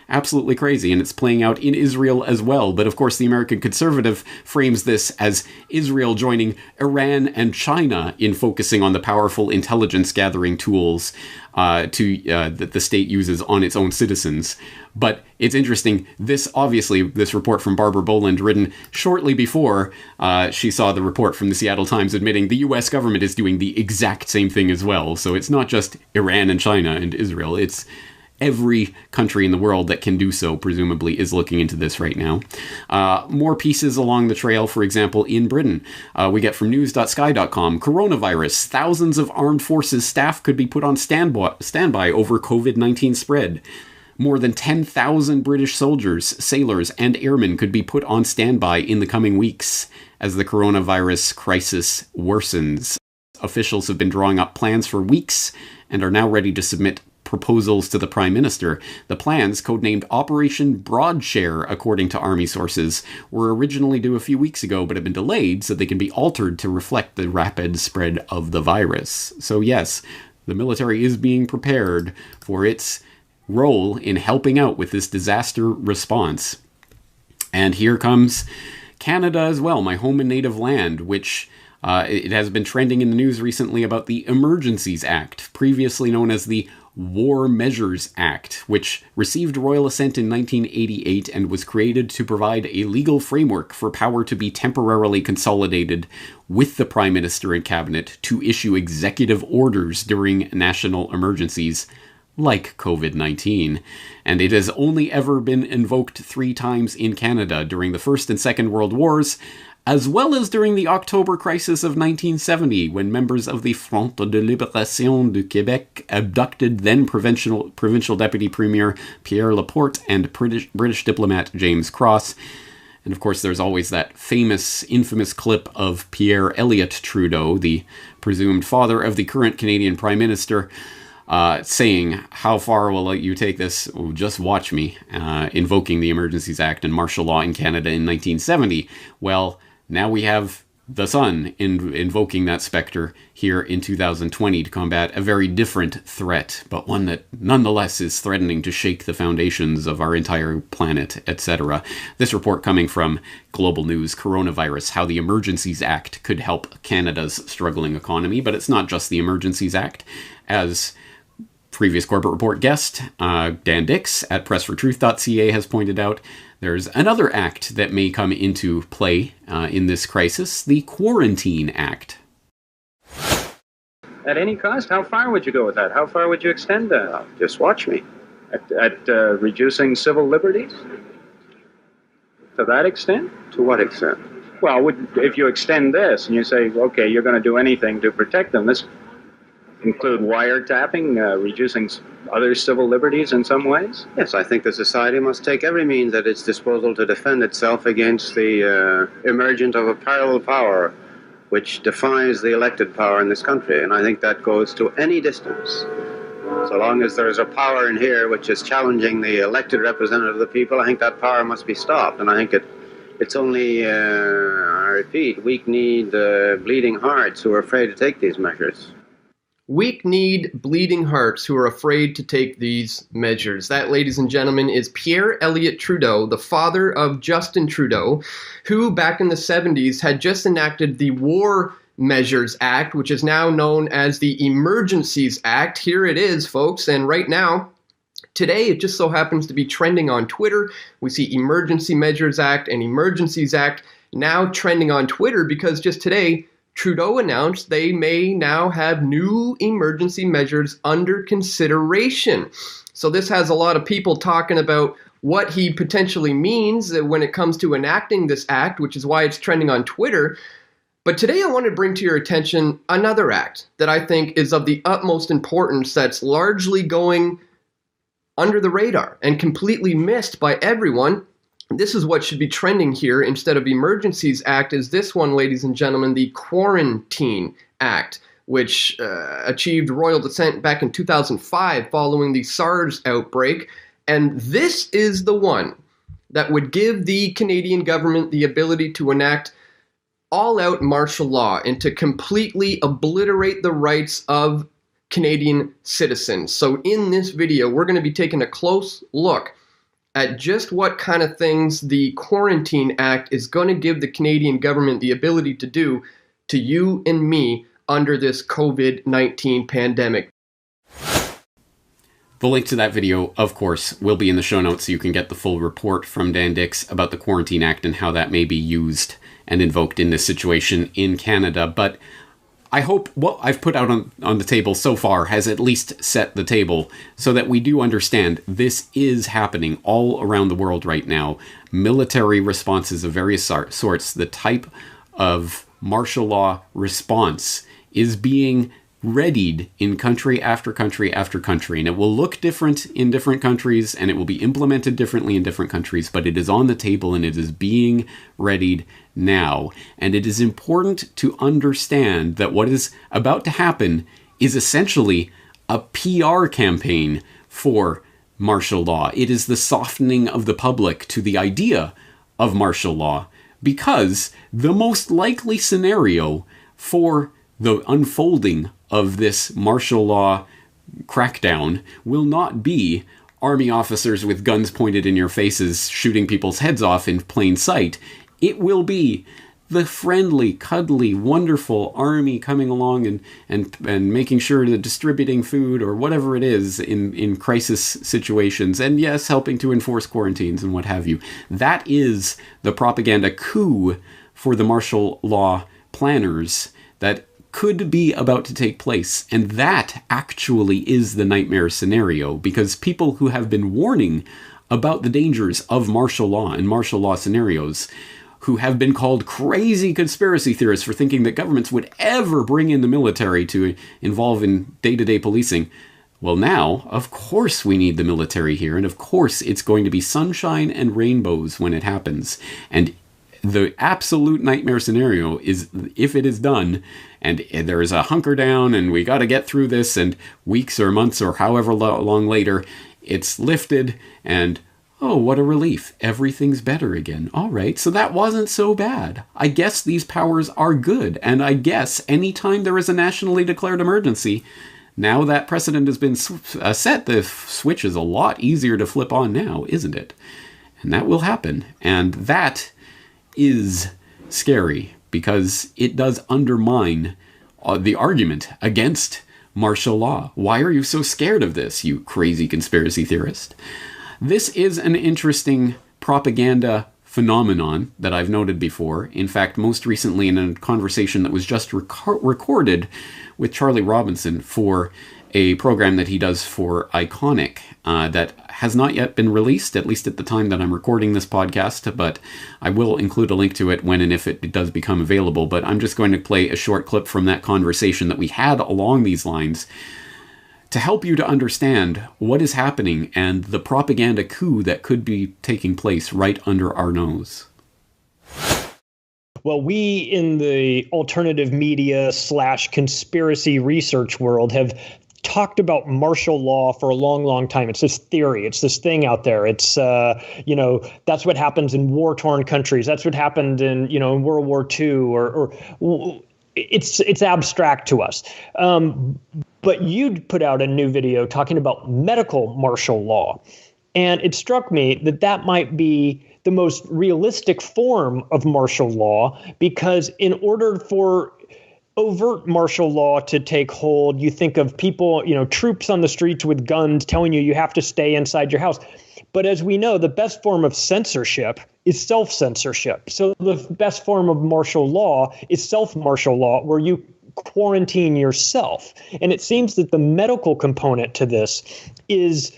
Absolutely crazy, and it's playing out in Israel as well. But of course, the American Conservative frames this as Israel joining Iran and China in focusing on the powerful intelligence gathering tools that the state uses on its own citizens. But it's interesting, this report from Barbara Boland, written shortly before she saw the report from the Seattle Times admitting the US government is doing the exact same thing as well. So it's not just Iran and China and Israel, it's every country in the world that can do so, presumably, is looking into this right now. More pieces along the trail, for example, in Britain. We get from news.sky.com, coronavirus. Thousands of armed forces staff could be put on standby over COVID-19 spread. More than 10,000 British soldiers, sailors, and airmen could be put on standby in the coming weeks as the coronavirus crisis worsens. Officials have been drawing up plans for weeks and are now ready to submit proposals to the Prime Minister. The plans, codenamed Operation Broadshare, according to Army sources, were originally due a few weeks ago, but have been delayed so they can be altered to reflect the rapid spread of the virus. So yes, the military is being prepared for its role in helping out with this disaster response. And here comes Canada as well, my home and native land, which it has been trending in the news recently about the Emergencies Act, previously known as the War Measures Act, which received royal assent in 1988 and was created to provide a legal framework for power to be temporarily consolidated with the Prime Minister and Cabinet to issue executive orders during national emergencies like COVID-19. And it has only ever been invoked 3 times in Canada during the First and Second World Wars, as well as during the October crisis of 1970, when members of the Front de Libération du Québec abducted then provincial Deputy Premier Pierre Laporte and British diplomat James Cross. And of course, there's always that infamous clip of Pierre Elliott Trudeau, the presumed father of the current Canadian Prime Minister, saying, "How far will you take this? Oh, just watch me," invoking the Emergencies Act and martial law in Canada in 1970. Well, now we have the son invoking that specter here in 2020 to combat a very different threat, but one that nonetheless is threatening to shake the foundations of our entire planet, etc. This report coming from Global News, Coronavirus, how the Emergencies Act could help Canada's struggling economy. But it's not just the Emergencies Act. As previous Corbett Report guest, Dan Dix at pressfortruth.ca has pointed out, there's another act that may come into play in this crisis, the Quarantine Act. At any cost? How far would you go with that? How far would you extend that? Just watch me. At reducing civil liberties? To that extent? To what extent? Well, if you extend this and you say, okay, you're going to do anything to protect them, this include wiretapping, reducing other civil liberties in some ways? Yes, I think the society must take every means at its disposal to defend itself against the emergence of a parallel power which defies the elected power in this country. And I think that goes to any distance. So long as there's a power in here which is challenging the elected representative of the people, I think that power must be stopped. And I think it's only, I repeat, weak-kneed, bleeding hearts who are afraid to take these measures. Weak-kneed, bleeding hearts who are afraid to take these measures. That, ladies and gentlemen, is Pierre Elliott Trudeau, the father of Justin Trudeau, who back in the 70s had just enacted the War Measures Act, which is now known as the Emergencies Act. Here it is, folks, and right now, today, it just so happens to be trending on Twitter. We see Emergency Measures Act and Emergencies Act now trending on Twitter because just today, Trudeau announced they may now have new emergency measures under consideration. So this has a lot of people talking about what he potentially means when it comes to enacting this act, which is why it's trending on Twitter. But today I want to bring to your attention another act that I think is of the utmost importance that's largely going under the radar and completely missed by everyone. This is what should be trending here instead of Emergencies Act is this one, ladies and gentlemen, the Quarantine Act, which achieved royal descent back in 2005 following the SARS outbreak. And this is the one that would give the Canadian government the ability to enact all-out martial law and to completely obliterate the rights of Canadian citizens. So in this video, we're going to be taking a close look at just what kind of things the Quarantine Act is going to give the Canadian government the ability to do to you and me under this COVID-19 pandemic. The link to that video, of course, will be in the show notes so you can get the full report from Dan Dix about the Quarantine Act and how that may be used and invoked in this situation in Canada. But I hope what I've put out on the table so far has at least set the table so that we do understand this is happening all around the world right now. Military responses of various sorts, the type of martial law response is being readied in country after country after country. And it will look different in different countries and it will be implemented differently in different countries, but it is on the table and it is being readied now. And it is important to understand that what is about to happen is essentially a PR campaign for martial law. It is the softening of the public to the idea of martial law, because the most likely scenario for the unfolding of this martial law crackdown will not be army officers with guns pointed in your faces shooting people's heads off in plain sight. It will be the friendly, cuddly, wonderful army coming along and making sure that distributing food or whatever it is in crisis situations, and yes, helping to enforce quarantines and what have you. That is the propaganda coup for the martial law planners that could be about to take place. And that actually is the nightmare scenario, because people who have been warning about the dangers of martial law and martial law scenarios, who have been called crazy conspiracy theorists for thinking that governments would ever bring in the military to involve in day-to-day policing. Well, now, of course we need the military here, and of course it's going to be sunshine and rainbows when it happens. And the absolute nightmare scenario is if it is done, and there is a hunker down, and we got to get through this, and weeks or months or however long later, it's lifted, and oh, what a relief. Everything's better again. All right, so that wasn't so bad. I guess these powers are good, and I guess anytime there is a nationally declared emergency, now that precedent has been set, the switch is a lot easier to flip on now, isn't it? And that will happen, and that is scary, because it does undermine the argument against martial law. Why are you so scared of this, you crazy conspiracy theorist? This is an interesting propaganda phenomenon that I've noted before. In fact, most recently in a conversation that was just recorded with Charlie Robinson for a program that he does for Iconic that has not yet been released, at least at the time that I'm recording this podcast, but I will include a link to it when and if it does become available. But I'm just going to play a short clip from that conversation that we had along these lines to help you to understand what is happening and the propaganda coup that could be taking place right under our nose. Well, we in the alternative media / conspiracy research world have talked about martial law for a long, long time. It's this theory. It's this thing out there. It's, that's what happens in war-torn countries. That's what happened in, in World War II or it's abstract to us. But you'd put out a new video talking about medical martial law. And it struck me that that might be the most realistic form of martial law, because in order for overt martial law to take hold, you think of people, troops on the streets with guns telling you have to stay inside your house. But as we know, the best form of censorship is self-censorship. So the best form of martial law is self-martial law, where you quarantine yourself. And it seems that the medical component to this is,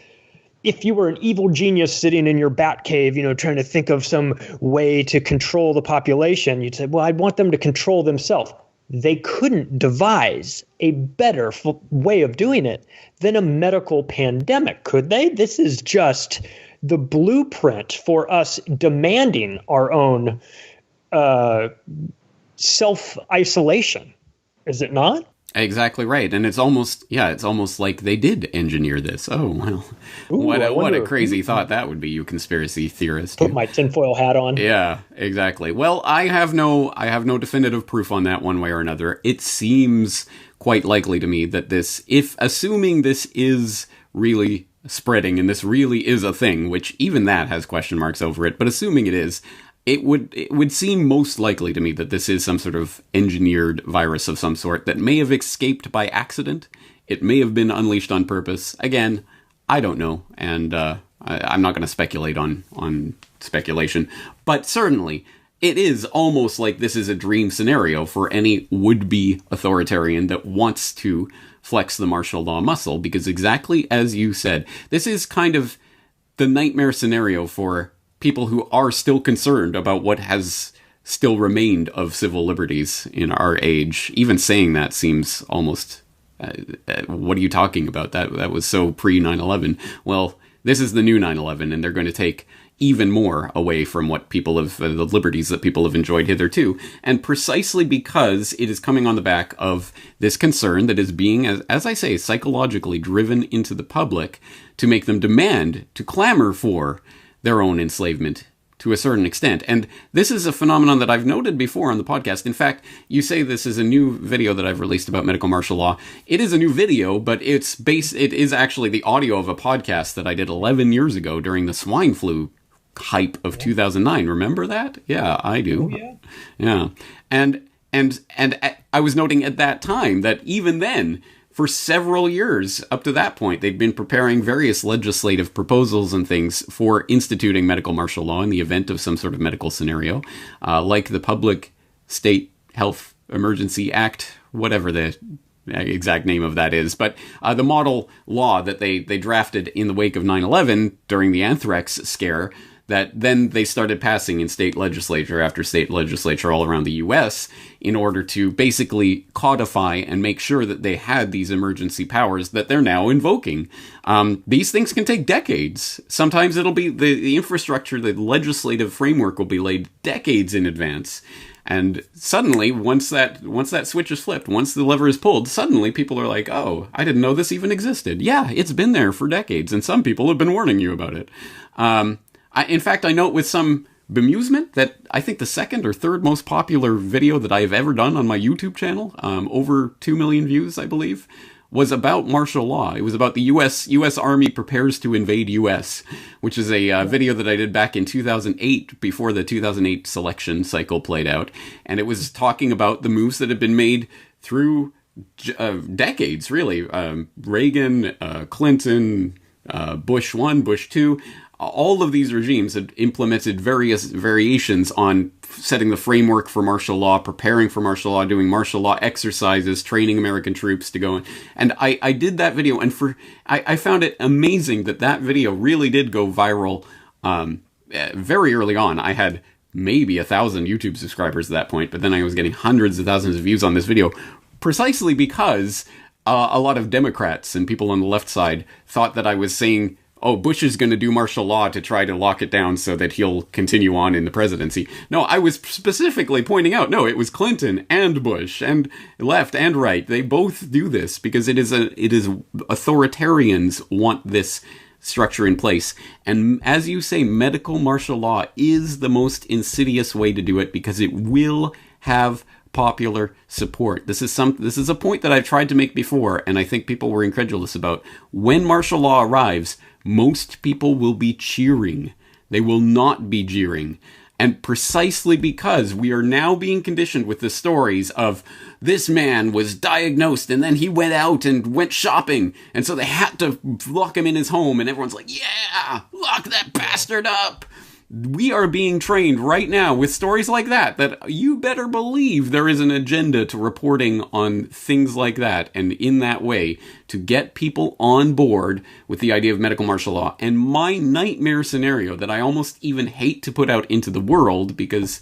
if you were an evil genius sitting in your bat cave, trying to think of some way to control the population, you'd say, well, I'd want them to control themselves. They couldn't devise a better way of doing it than a medical pandemic, could they? This is just the blueprint for us demanding our own self-isolation. Is it not? Exactly right. And it's almost like they did engineer this. Oh, well, what a crazy thought that would be, you conspiracy theorist. Put my tinfoil hat on. Yeah, exactly. Well, I have no definitive proof on that one way or another. It seems quite likely to me that assuming this is really spreading and this really is a thing, which even that has question marks over it, but assuming it is, it would seem most likely to me that this is some sort of engineered virus of some sort that may have escaped by accident. It may have been unleashed on purpose. Again, I don't know, and I'm not going to speculate on speculation. But certainly, it is almost like this is a dream scenario for any would-be authoritarian that wants to flex the martial law muscle, because exactly as you said, this is kind of the nightmare scenario for people who are still concerned about what has still remained of civil liberties in our age. Even saying that seems almost, what are you talking about? That was so pre 9/11. Well, this is the new 9/11, and they're going to take even more away from what people have, the liberties that people have enjoyed hitherto. And precisely because it is coming on the back of this concern that is being, as I say, psychologically driven into the public to make them demand, to clamor for their own enslavement to a certain extent. And this is a phenomenon that I've noted before on the podcast. In fact, you say this is a new video that I've released about medical martial law. It is a new video, but it is actually the audio of a podcast that I did 11 years ago during the swine flu hype of 2009. Remember that? Yeah, I do. Oh, yeah. And I was noting at that time that even then, for several years up to that point, they'd been preparing various legislative proposals and things for instituting medical martial law in the event of some sort of medical scenario, like the Public State Health Emergency Act, whatever the exact name of that is. But the model law that they drafted in the wake of 9/11 during the anthrax scare, that then they started passing in state legislature after state legislature all around the U.S. in order to basically codify and make sure that they had these emergency powers that they're now invoking. These things can take decades. Sometimes it'll be the infrastructure, the legislative framework will be laid decades in advance. And suddenly, once that switch is flipped, once the lever is pulled, suddenly people are like, oh, I didn't know this even existed. Yeah, it's been there for decades, and some people have been warning you about it. In fact, I note with some bemusement that I think the second or third most popular video that I have ever done on my YouTube channel, over 2 million views, I believe, was about martial law. It was about the U.S. Army prepares to invade U.S., which is a video that I did back in 2008, before the 2008 selection cycle played out. And it was talking about the moves that had been made through decades, really. Reagan, Clinton, Bush 1, Bush 2, all of these regimes had implemented various variations on setting the framework for martial law, preparing for martial law, doing martial law exercises, training American troops to go in. And I did that video, and I found it amazing that video really did go viral very early on. I had maybe 1,000 YouTube subscribers at that point, but then I was getting hundreds of thousands of views on this video, precisely because a lot of Democrats and people on the left side thought that I was saying, oh, Bush is going to do martial law to try to lock it down so that he'll continue on in the presidency. No, I was specifically pointing out, no, it was Clinton and Bush and left and right. They both do this because it is authoritarians want this structure in place. And as you say, medical martial law is the most insidious way to do it because it will have popular support. This is a point that I've tried to make before, and I think people were incredulous about. When martial law arrives, most people will be cheering. They will not be jeering. And precisely because we are now being conditioned with the stories of this man was diagnosed and then he went out and went shopping, and so they had to lock him in his home, and everyone's like, yeah, lock that bastard up. We are being trained right now with stories like that you better believe there is an agenda to reporting on things like that, and in that way to get people on board with the idea of medical martial law. And my nightmare scenario that I almost even hate to put out into the world, because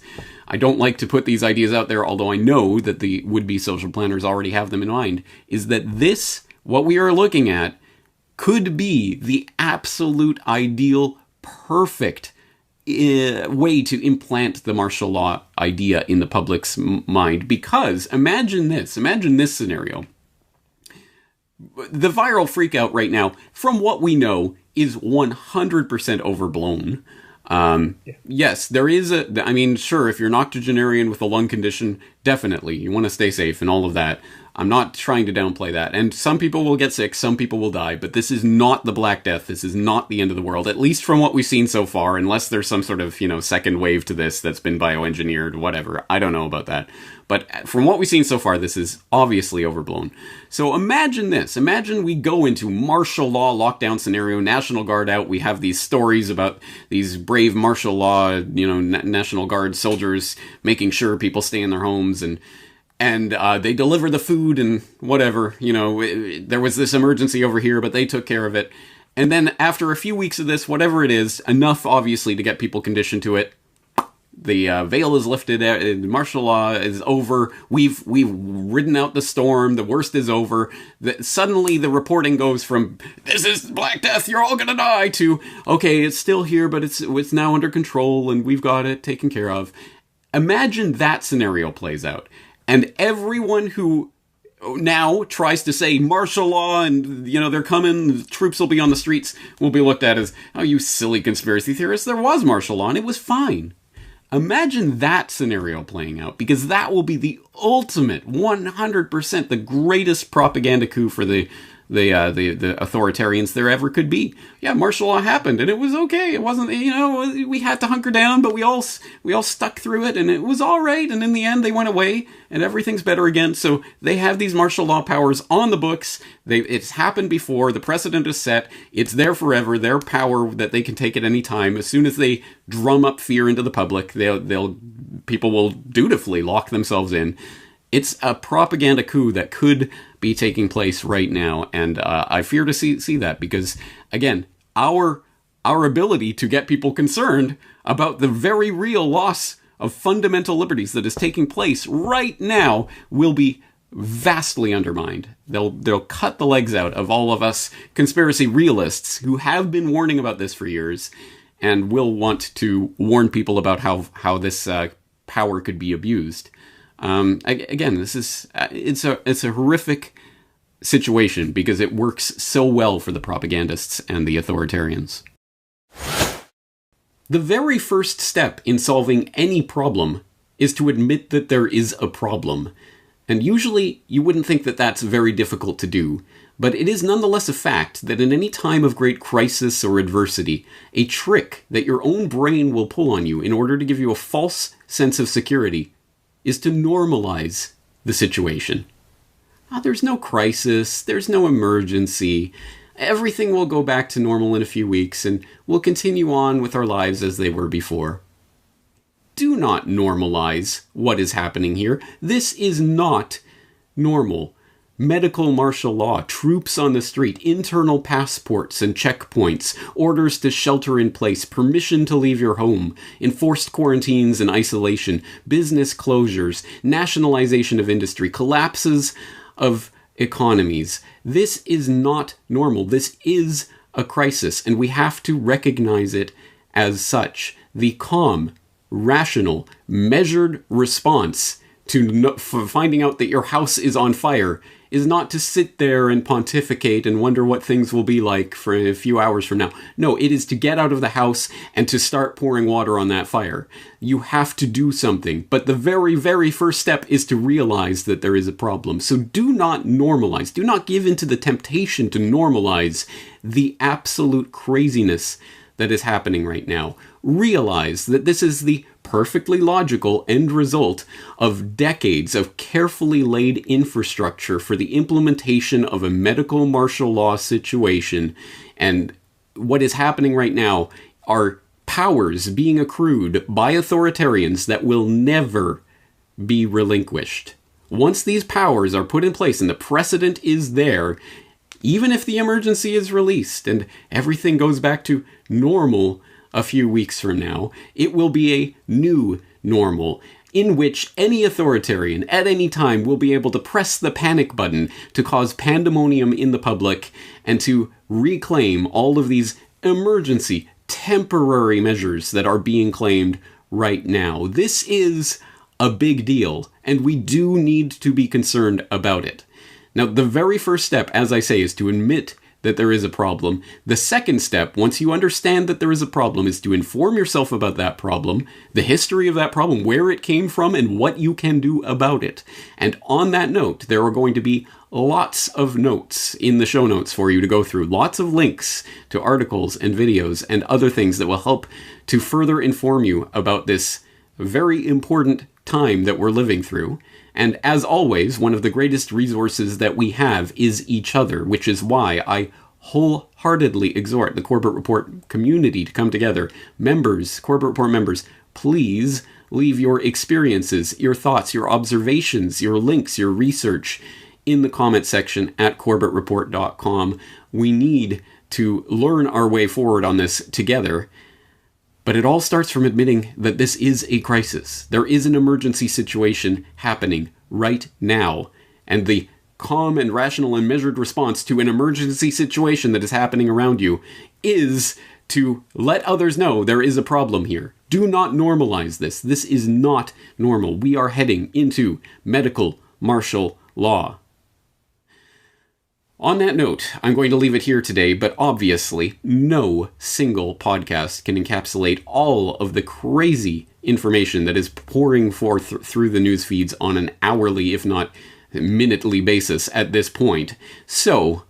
I don't like to put these ideas out there, although I know that the would-be social planners already have them in mind, is that what we are looking at, could be the absolute ideal, perfect way to implant the martial law idea in the public's mind. Because imagine this scenario. The viral freakout right now, from what we know, is 100% overblown. Yes, there is sure, if you're an octogenarian with a lung condition, definitely, you want to stay safe and all of that. I'm not trying to downplay that. And some people will get sick, some people will die, but this is not the Black Death. This is not the end of the world, at least from what we've seen so far, unless there's some sort of, second wave to this that's been bioengineered, whatever. I don't know about that. But from what we've seen so far, this is obviously overblown. So imagine this. Imagine we go into martial law lockdown scenario, National Guard out. We have these stories about these brave martial law, National Guard soldiers making sure people stay in their homes, and they deliver the food and whatever, there was this emergency over here, but they took care of it. And then after a few weeks of this, whatever it is, enough obviously to get people conditioned to it, veil is lifted, martial law is over, we've ridden out the storm, the worst is over. Suddenly the reporting goes from, this is Black Death, you're all gonna die, to, okay, it's still here, but it's now under control, and we've got it taken care of. Imagine that scenario plays out, and everyone who now tries to say martial law and, they're coming, the troops will be on the streets, will be looked at as, oh, you silly conspiracy theorists, there was martial law and it was fine. Imagine that scenario playing out, because that will be the ultimate, 100%, the greatest propaganda coup for the authoritarians there ever could be. Yeah, martial law happened and it was okay. It wasn't, we had to hunker down, but we all stuck through it and it was all right. And in the end, they went away and everything's better again. So they have these martial law powers on the books. It's happened before. The precedent is set. It's there forever. Their power that they can take at any time. As soon as they drum up fear into the public, people will dutifully lock themselves in. It's a propaganda coup that could be taking place right now, and I fear to see that, because, again, our ability to get people concerned about the very real loss of fundamental liberties that is taking place right now will be vastly undermined. They'll cut the legs out of all of us conspiracy realists who have been warning about this for years, and will want to warn people about how this power could be abused. Again, it's a horrific situation because it works so well for the propagandists and the authoritarians. The very first step in solving any problem is to admit that there is a problem. And usually you wouldn't think that that's very difficult to do, but it is nonetheless a fact that in any time of great crisis or adversity, a trick that your own brain will pull on you in order to give you a false sense of security is to normalize the situation. There's no crisis, there's no emergency, everything will go back to normal in a few weeks and we'll continue on with our lives as they were before. Do not normalize what is happening here. This is not normal. Medical martial law, troops on the street, internal passports and checkpoints, orders to shelter in place, permission to leave your home, enforced quarantines and isolation, business closures, nationalization of industry, collapses of economies. This is not normal. This is a crisis, and we have to recognize it as such. The calm, rational, measured response to finding out that your house is on fire is not to sit there and pontificate and wonder what things will be like for a few hours from now. No, it is to get out of the house and to start pouring water on that fire. You have to do something, but the very, very first step is to realize that there is a problem. So do not normalize, do not give in to the temptation to normalize the absolute craziness that is happening right now. Realize that this is the perfectly logical end result of decades of carefully laid infrastructure for the implementation of a medical martial law situation. And what is happening right now are powers being accrued by authoritarians that will never be relinquished. Once these powers are put in place and the precedent is there, even if the emergency is released and everything goes back to normal a few weeks from now, it will be a new normal in which any authoritarian at any time will be able to press the panic button to cause pandemonium in the public and to reclaim all of these emergency, temporary measures that are being claimed right now. This is a big deal, and we do need to be concerned about it. Now, the very first step, as I say, is to admit that there is a problem. The second step, once you understand that there is a problem, is to inform yourself about that problem, the history of that problem, where it came from, and what you can do about it. And on that note, there are going to be lots of notes in the show notes for you to go through, lots of links to articles and videos and other things that will help to further inform you about this very important time that we're living through. And as always, one of the greatest resources that we have is each other, which is why I wholeheartedly exhort the Corbett Report community to come together. Members, Corbett Report members, please leave your experiences, your thoughts, your observations, your links, your research in the comment section at corbettreport.com. We need to learn our way forward on this together. But it all starts from admitting that this is a crisis. There is an emergency situation happening right now. And the calm and rational and measured response to an emergency situation that is happening around you is to let others know there is a problem here. Do not normalize this. This is not normal. We are heading into medical martial law. On that note, I'm going to leave it here today, but obviously no single podcast can encapsulate all of the crazy information that is pouring forth through the news feeds on an hourly, if not minutely basis at this point. So,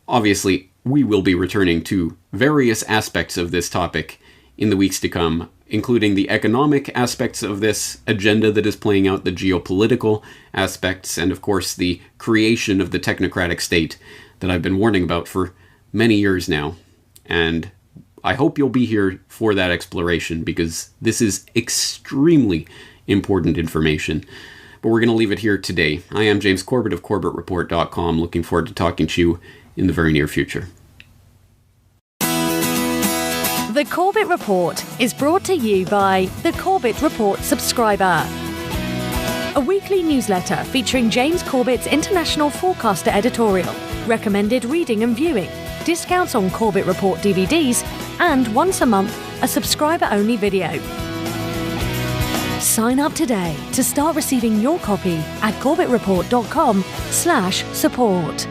obviously, we will be returning to various aspects of this topic in the weeks to come, including the economic aspects of this agenda that is playing out, the geopolitical aspects, and of course the creation of the technocratic state that I've been warning about for many years now. And I hope you'll be here for that exploration, because this is extremely important information. But we're going to leave it here today. I am James Corbett of CorbettReport.com, looking forward to talking to you in the very near future. The Corbett Report is brought to you by the Corbett Report subscriber, a weekly newsletter featuring James Corbett's international forecaster editorial, recommended reading and viewing, discounts on Corbett Report DVDs, and once a month, a subscriber-only video. Sign up today to start receiving your copy at CorbettReport.com/support.